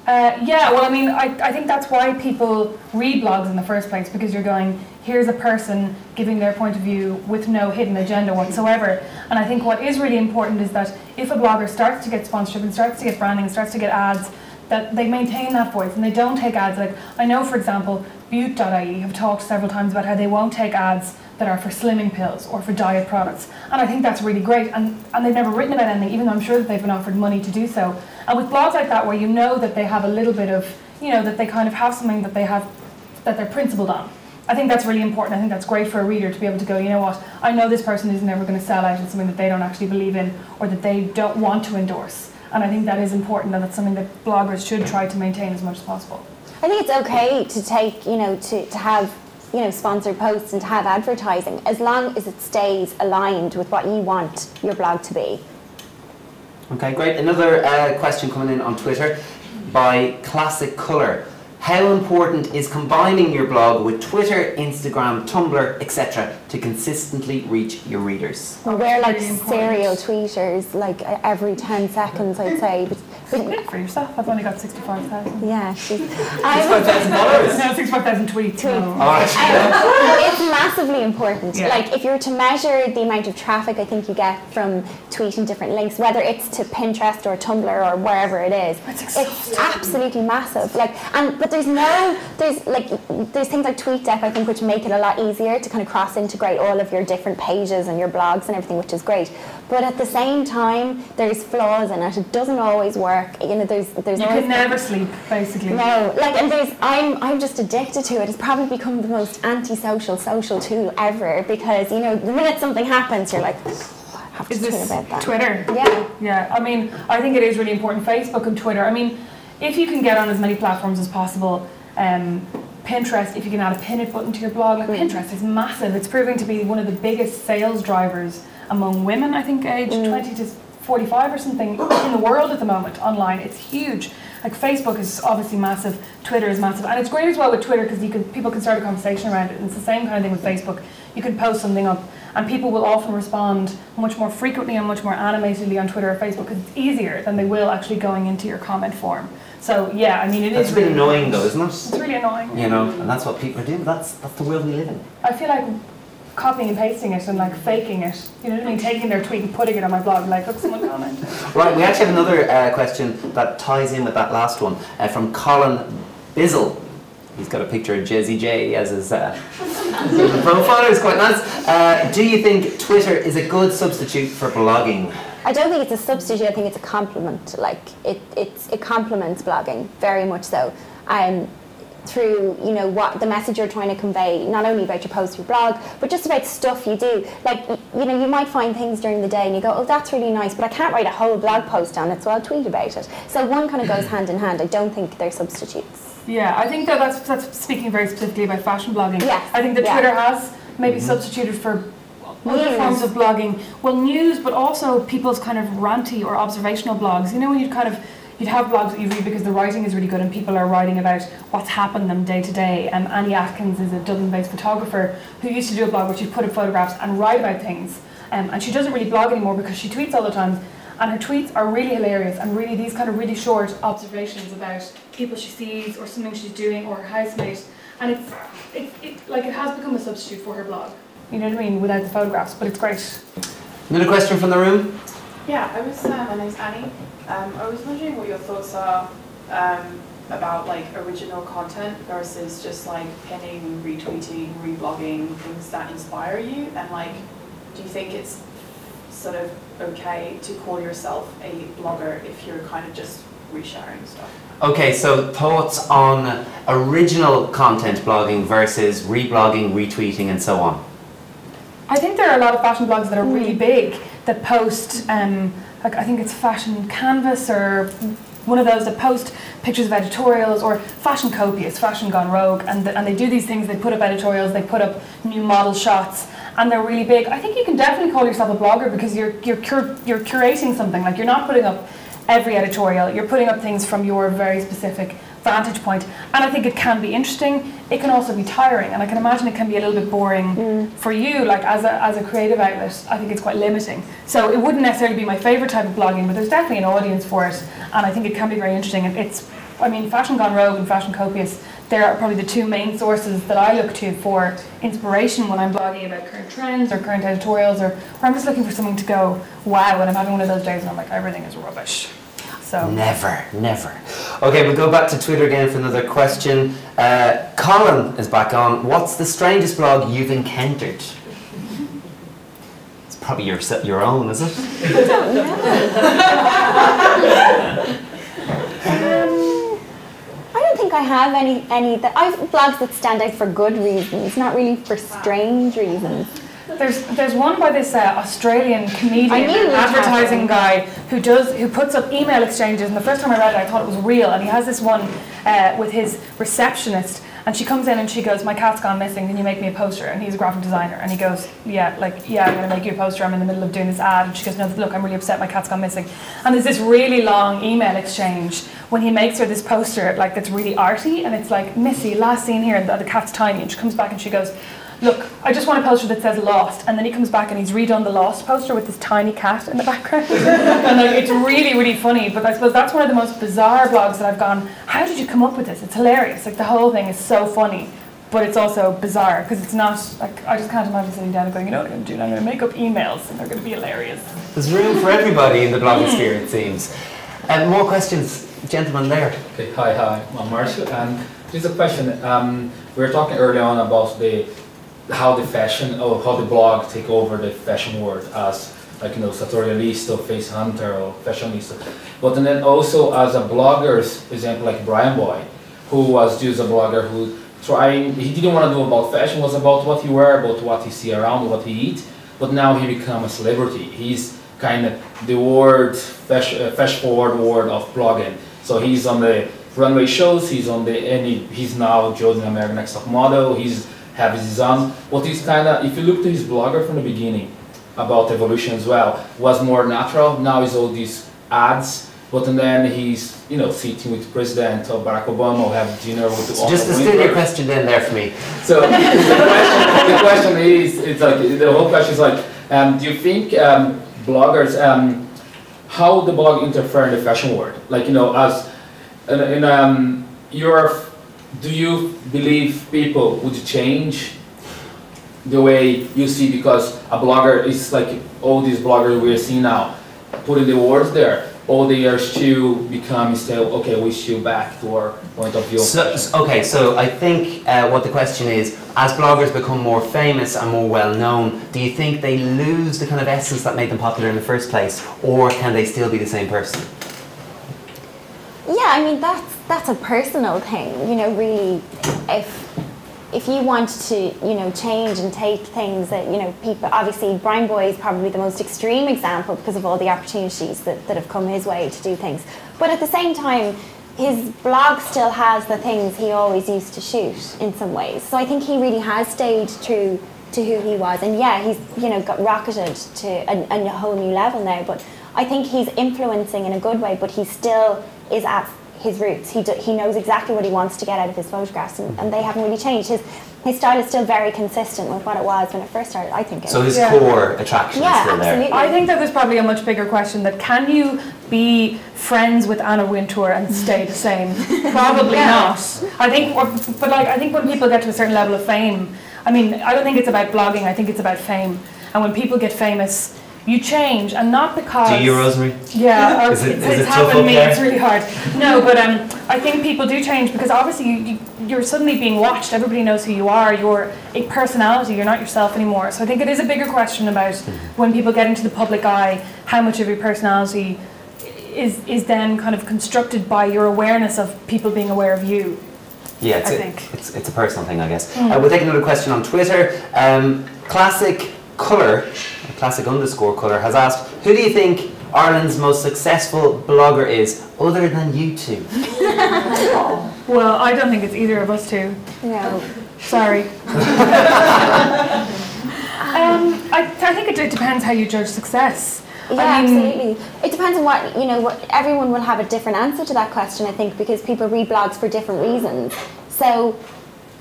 Yeah, well, I think that's why people read blogs in the first place, because you're going, here's a person giving their point of view with no hidden agenda whatsoever. And I think what is really important is that if a blogger starts to get sponsorship and starts to get branding and starts to get ads, that they maintain that voice and they don't take ads. Like, I know, for example, Beaut.ie have talked several times about how they won't take ads that are for slimming pills or for diet products. And I think that's really great. And they've never written about anything, even though I'm sure that they've been offered money to do so. And with blogs like that, where you know that they have a little bit of, that they kind of have something that they're principled on, I think that's really important. I think that's great for a reader to be able to go, you know what, I know this person is never going to sell out in something that they don't actually believe in or that they don't want to endorse. And I think that is important, and that's something that bloggers should try to maintain as much as possible. I think it's okay to take, to have, sponsored posts and to have advertising, as long as it stays aligned with what you want your blog to be. Okay, great. Another question coming in on Twitter by Classic Colour. How important is combining your blog with Twitter, Instagram, Tumblr, etc. to consistently reach your readers? Well, we're like serial tweeters, like every 10 seconds, I'd say. But for yourself, I've only got 65,000. Yeah, 65,000 followers? No, 65,000 tweets. It's massively important. Yeah. Like if you were to measure the amount of traffic I think you get from tweeting different links, whether it's to Pinterest or Tumblr or wherever it is, it's absolutely massive. Like, but there's things like TweetDeck, I think, which make it a lot easier to kind of cross integrate all of your different pages and your blogs and everything, which is great. But at the same time, there's flaws in it. It doesn't always work. You know, there's you can never sleep, basically. No, like, and I'm just addicted to it. It's probably become the most antisocial social tool ever, because you know, the minute something happens, you're like, oh, I have to tweet about that. Twitter? Yeah. Yeah. I mean, I think it is really important. Facebook and Twitter. I mean, if you can get on as many platforms as possible. Pinterest, if you can add a pin it button to your blog, like Pinterest is massive. It's proving to be one of the biggest sales drivers among women, I think, aged 20 to 45 or something in the world at the moment online. It's huge. Like Facebook is obviously massive, Twitter is massive, and it's great as well with Twitter because people can start a conversation around it, and it's the same kind of thing with Facebook. You can post something up and people will often respond much more frequently and much more animatedly on Twitter or Facebook because it's easier than they will actually going into your comment form. So yeah, I mean, it is a bit really annoying though, isn't it? It's really annoying. You know, and that's what people are doing. That's the world we live in. I feel like copying and pasting it and like faking it. You know what I mean? Taking their tweet and putting it on my blog, like, look, someone commented. Right, we actually have another question that ties in with that last one from Colin Bizzle. He's got a picture of Jezzy J as his profile. It's quite nice. Do you think Twitter is a good substitute for blogging? I don't think it's a substitute. I think it's a complement. Like it complements blogging very much so. Through, you know, what the message you're trying to convey, not only about your post, your blog, but just about stuff you do. Like, you know, you might find things during the day and you go, oh, that's really nice, but I can't write a whole blog post on it, so I'll tweet about it. So one kind of goes hand in hand. I don't think they're substitutes. Yeah, I think that's speaking very specifically about fashion blogging. Yes, I think that Twitter has maybe substituted for other forms of blogging. Well, news, but also people's kind of ranty or observational blogs. You know, when you'd have blogs that you read because the writing is really good and people are writing about what's happened them day to day. Annie Atkins is a Dublin-based photographer who used to do a blog where she'd put up photographs and write about things. And she doesn't really blog anymore because she tweets all the time. And her tweets are really hilarious and really these kind of really short observations about people she sees or something she's doing or her housemate. And it has become a substitute for her blog. You know what I mean? Without the photographs, but it's great. Another question from the room? Yeah, my name's Annie. I was wondering what your thoughts are about like original content versus just like pinning, retweeting, reblogging, things that inspire you, and like, do you think it's sort of okay to call yourself a blogger if you're kind of just resharing stuff? Okay, so thoughts on original content blogging versus reblogging, retweeting, and so on. I think there are a lot of fashion blogs that are really big that post, like I think it's Fashion Canvas or one of those that post pictures of editorials, or Fashion Copious, Fashion Gone Rogue, and they do these things. They put up editorials, they put up new model shots, and they're really big. I think you can definitely call yourself a blogger because you're curating something. Like, you're not putting up every editorial, you're putting up things from your very specific vantage point, and I think it can be interesting. It can also be tiring, and I can imagine it can be a little bit boring for you, like as a creative outlet. I think it's quite limiting. So it wouldn't necessarily be my favourite type of blogging, but there's definitely an audience for it, and I think it can be very interesting. And I mean, Fashion Gone Rogue and Fashion Copious, they're probably the two main sources that I look to for inspiration when I'm blogging about current trends or current editorials, or I'm just looking for something to go, wow, and I'm having one of those days and I'm like, everything is rubbish. So. Never. Okay, we'll go back to Twitter again for another question. Colin is back on. What's the strangest blog you've encountered? It's probably your own, is it? I don't know. I don't think I have any that I've blogs that stand out for good reasons, not really for strange reasons. There's one by this Australian comedian advertising guy who puts up email exchanges, and the first time I read it I thought it was real, and he has this one with his receptionist, and she comes in and she goes, my cat's gone missing, can you make me a poster? And he's a graphic designer, and he goes, yeah, I'm going to make you a poster, I'm in the middle of doing this ad. And she goes, no, look, I'm really upset, my cat's gone missing. And there's this really long email exchange when he makes her this poster like that's really arty, and it's like, Missy, last scene here, and the cat's tiny, and she comes back and she goes, look, I just want a poster that says Lost. And then he comes back and he's redone the Lost poster with this tiny cat in the background. And like, it's really, really funny. But I suppose that's one of the most bizarre blogs that I've gone, how did you come up with this? It's hilarious. Like, the whole thing is so funny. but it's also bizarre because it's not like I just can't imagine sitting down and going, you know what I'm going to do? I'm going to make up emails and they're going to be hilarious. There's room for everybody in the blog sphere, it seems. More questions, gentlemen there. Okay, hi, I'm Marshall, and there's a question. We were talking earlier on about how the blog take over the fashion world as like sartorialista, face hunter, or fashionista. But then also as a blogger's example, like Brian Boy, who was just a blogger who he didn't want to do about fashion, was about what he wear, about what he see around, what he eat. But now he become a celebrity. He's kind of the fast forward world of blogging. So he's on the runway shows. He's now judging American Next Top Model. He's have his own. But he's kind of, if you look to his blogger from the beginning about evolution as well, was more natural. Now he's all these ads. But then he's, sitting with President or Barack Obama or have dinner with the Just to steal your question in there for me. So the question is, it's like the whole question is like, do you think bloggers, how the blog interfere in the fashion world? Like do you believe people would change the way you see, because a blogger is like all these bloggers we're seeing now, putting the words there. Or they are still become still okay. We still back to our point of view. So I think what the question is: as bloggers become more famous and more well known, do you think they lose the kind of essence that made them popular in the first place, or can they still be the same person? Yeah, I mean that's a personal thing. Really, if you want to, change and take things that, people, obviously Brian Boy is probably the most extreme example because of all the opportunities that have come his way to do things. But at the same time, his blog still has the things he always used to shoot in some ways. So I think he really has stayed true to who he was. And yeah, he's, got rocketed to a whole new level now. But I think he's influencing in a good way, but he still is at his roots. He knows exactly what he wants to get out of his photographs, and they haven't really changed. His style is still very consistent with what it was when it first started, I think. So his core attraction is still absolutely there. I think that there's probably a much bigger question that can you be friends with Anna Wintour and stay the same? Probably not. I think when people get to a certain level of fame, I don't think it's about blogging, I think it's about fame. And when people get famous, you change, and not because... Do you, Rosemary? Yeah, it's happened tough to me, there? it's really hard. No, but I think people do change because obviously you're suddenly being watched, everybody knows who you are, you're a personality, you're not yourself anymore. So I think it is a bigger question about when people get into the public eye, how much of your personality is then kind of constructed by your awareness of people being aware of you. Yeah, it's a personal thing, I guess. We'll take another question on Twitter. Classic _colour has asked, who do you think Ireland's most successful blogger is, other than you two? Well, I don't think it's either of us two. No. Sorry. I think it depends how you judge success. Yeah, absolutely. It depends on what everyone will have a different answer to that question, I think, because people read blogs for different reasons. So,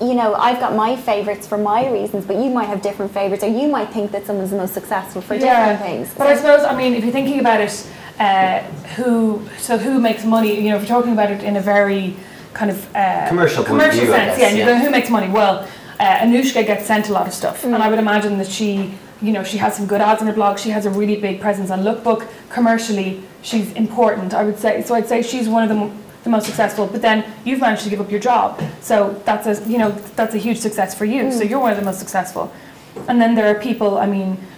I've got my favourites for my reasons, but you might have different favourites, or you might think that someone's the most successful for different things. But I suppose, if you're thinking about it, who makes money, if you're talking about it in a very kind of commercial sense, you're going, who makes money? Well, Anushka gets sent a lot of stuff, and I would imagine that she has some good ads on her blog, she has a really big presence on Lookbook, commercially she's important, I would say. So I'd say she's one of the most successful, but then you've managed to give up your job, so that's a huge success for you. So you're one of the most successful. And then there are people,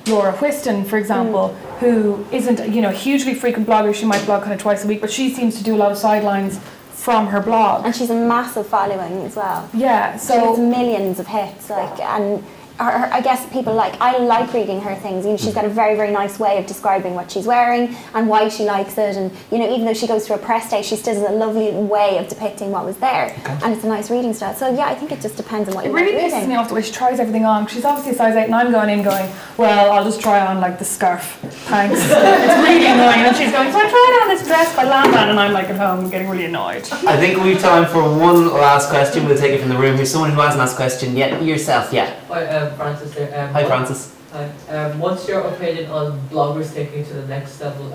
Laura Whiston, for example, who isn't a hugely frequent blogger. She might blog kind of twice a week, but she seems to do a lot of sidelines from her blog. And she's a massive following as well. Yeah, so she has millions of hits, and I guess people I like reading her things. She's got a very, very nice way of describing what she's wearing and why she likes it. And even though she goes to a press day, she still has a lovely way of depicting what was there. Okay. And it's a nice reading style. So yeah, I think it just depends on what you like reading. It really pisses me off the way she tries everything on. She's obviously a size 8, and I'm going in going, well, I'll just try on the scarf. Thanks. It's really annoying. And she's going, so I tried on this dress by Lambman, and I'm at home getting really annoyed. I think we've time for one last question. We'll take it from the room. Here's someone who hasn't asked a question yet. Yourself, yeah. Hi, Francis there. Hi, Francis. Hi. What's your opinion on bloggers taking to the next level?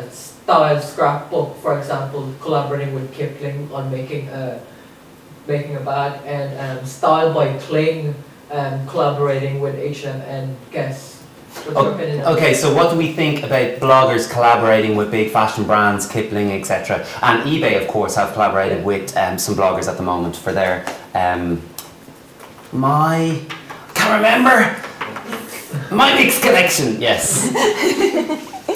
Style scrapbook, for example, collaborating with Kipling on making making a bag, and Style by Cling collaborating with H&M and Guess. What's your opinion on Okay, so what do we think about bloggers collaborating with big fashion brands, Kipling, etc.? And eBay, of course, have collaborated with some bloggers at the moment for their my mixed collection. Yes.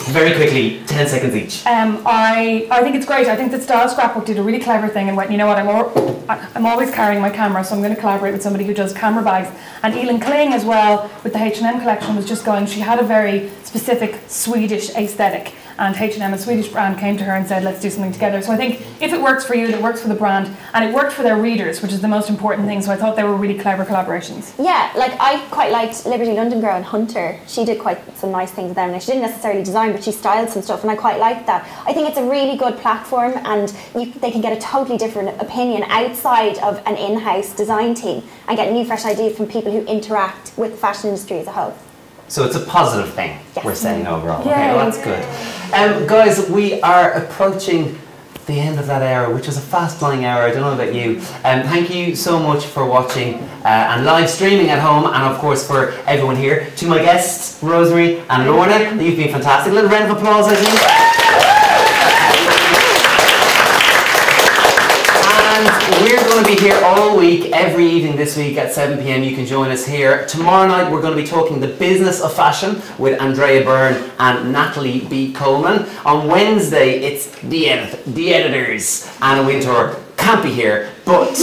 Very quickly, 10 seconds each. I think it's great. I think that Style Scrapbook did a really clever thing and went, you know what, I'm always carrying my camera, so I'm going to collaborate with somebody who does camera bags. And Elin Kling as well, with the H&M collection, was just going, she had a very specific Swedish aesthetic, and H&M, a Swedish brand, came to her and said, let's do something together. So I think if it works for you, it works for the brand, and it worked for their readers, which is the most important thing. So I thought they were really clever collaborations. Yeah, like I quite liked Liberty London Girl and Hunter. She did quite some nice things with them. Now, she didn't necessarily design, but she styled some stuff, and I quite liked that. I think it's a really good platform, and they can get a totally different opinion outside of an in-house design team and get new fresh ideas from people who interact with the fashion industry as a whole. So it's a positive thing, yes. We're saying overall. Yay. Okay, well, that's good. Guys, we are approaching the end of that hour, which was a fast-flying hour. I don't know about you. Thank you so much for watching and live streaming at home, and of course for everyone here. To my guests, Rosemary and Lorna, you've been fantastic. A little round of applause, I think. And we're going to be here all week, every evening this week at 7 p.m. You can join us here. Tomorrow night we're going to be talking the business of fashion with Andrea Byrne and Natalie B. Coleman. On Wednesday it's the editors. Anna Wintour can't be here, but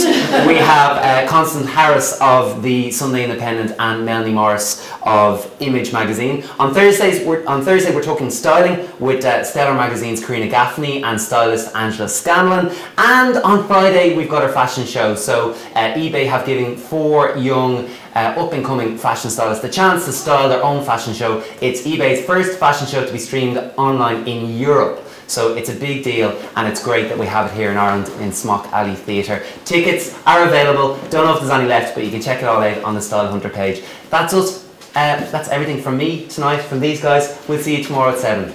we have Constance Harris of the Sunday Independent and Melanie Morris of Image Magazine. On Thursday we're talking styling with Stellar Magazine's Karina Gaffney and stylist Angela Scanlon. And on Friday we've got our fashion show. So eBay have given 4 young up-and-coming fashion stylists the chance to style their own fashion show. It's eBay's first fashion show to be streamed online in Europe. So it's a big deal, and it's great that we have it here in Ireland in Smock Alley Theatre. Tickets are available. Don't know if there's any left, but you can check it all out on the Style Hunter page. That's us. That's everything from me tonight, from these guys. We'll see you tomorrow at 7.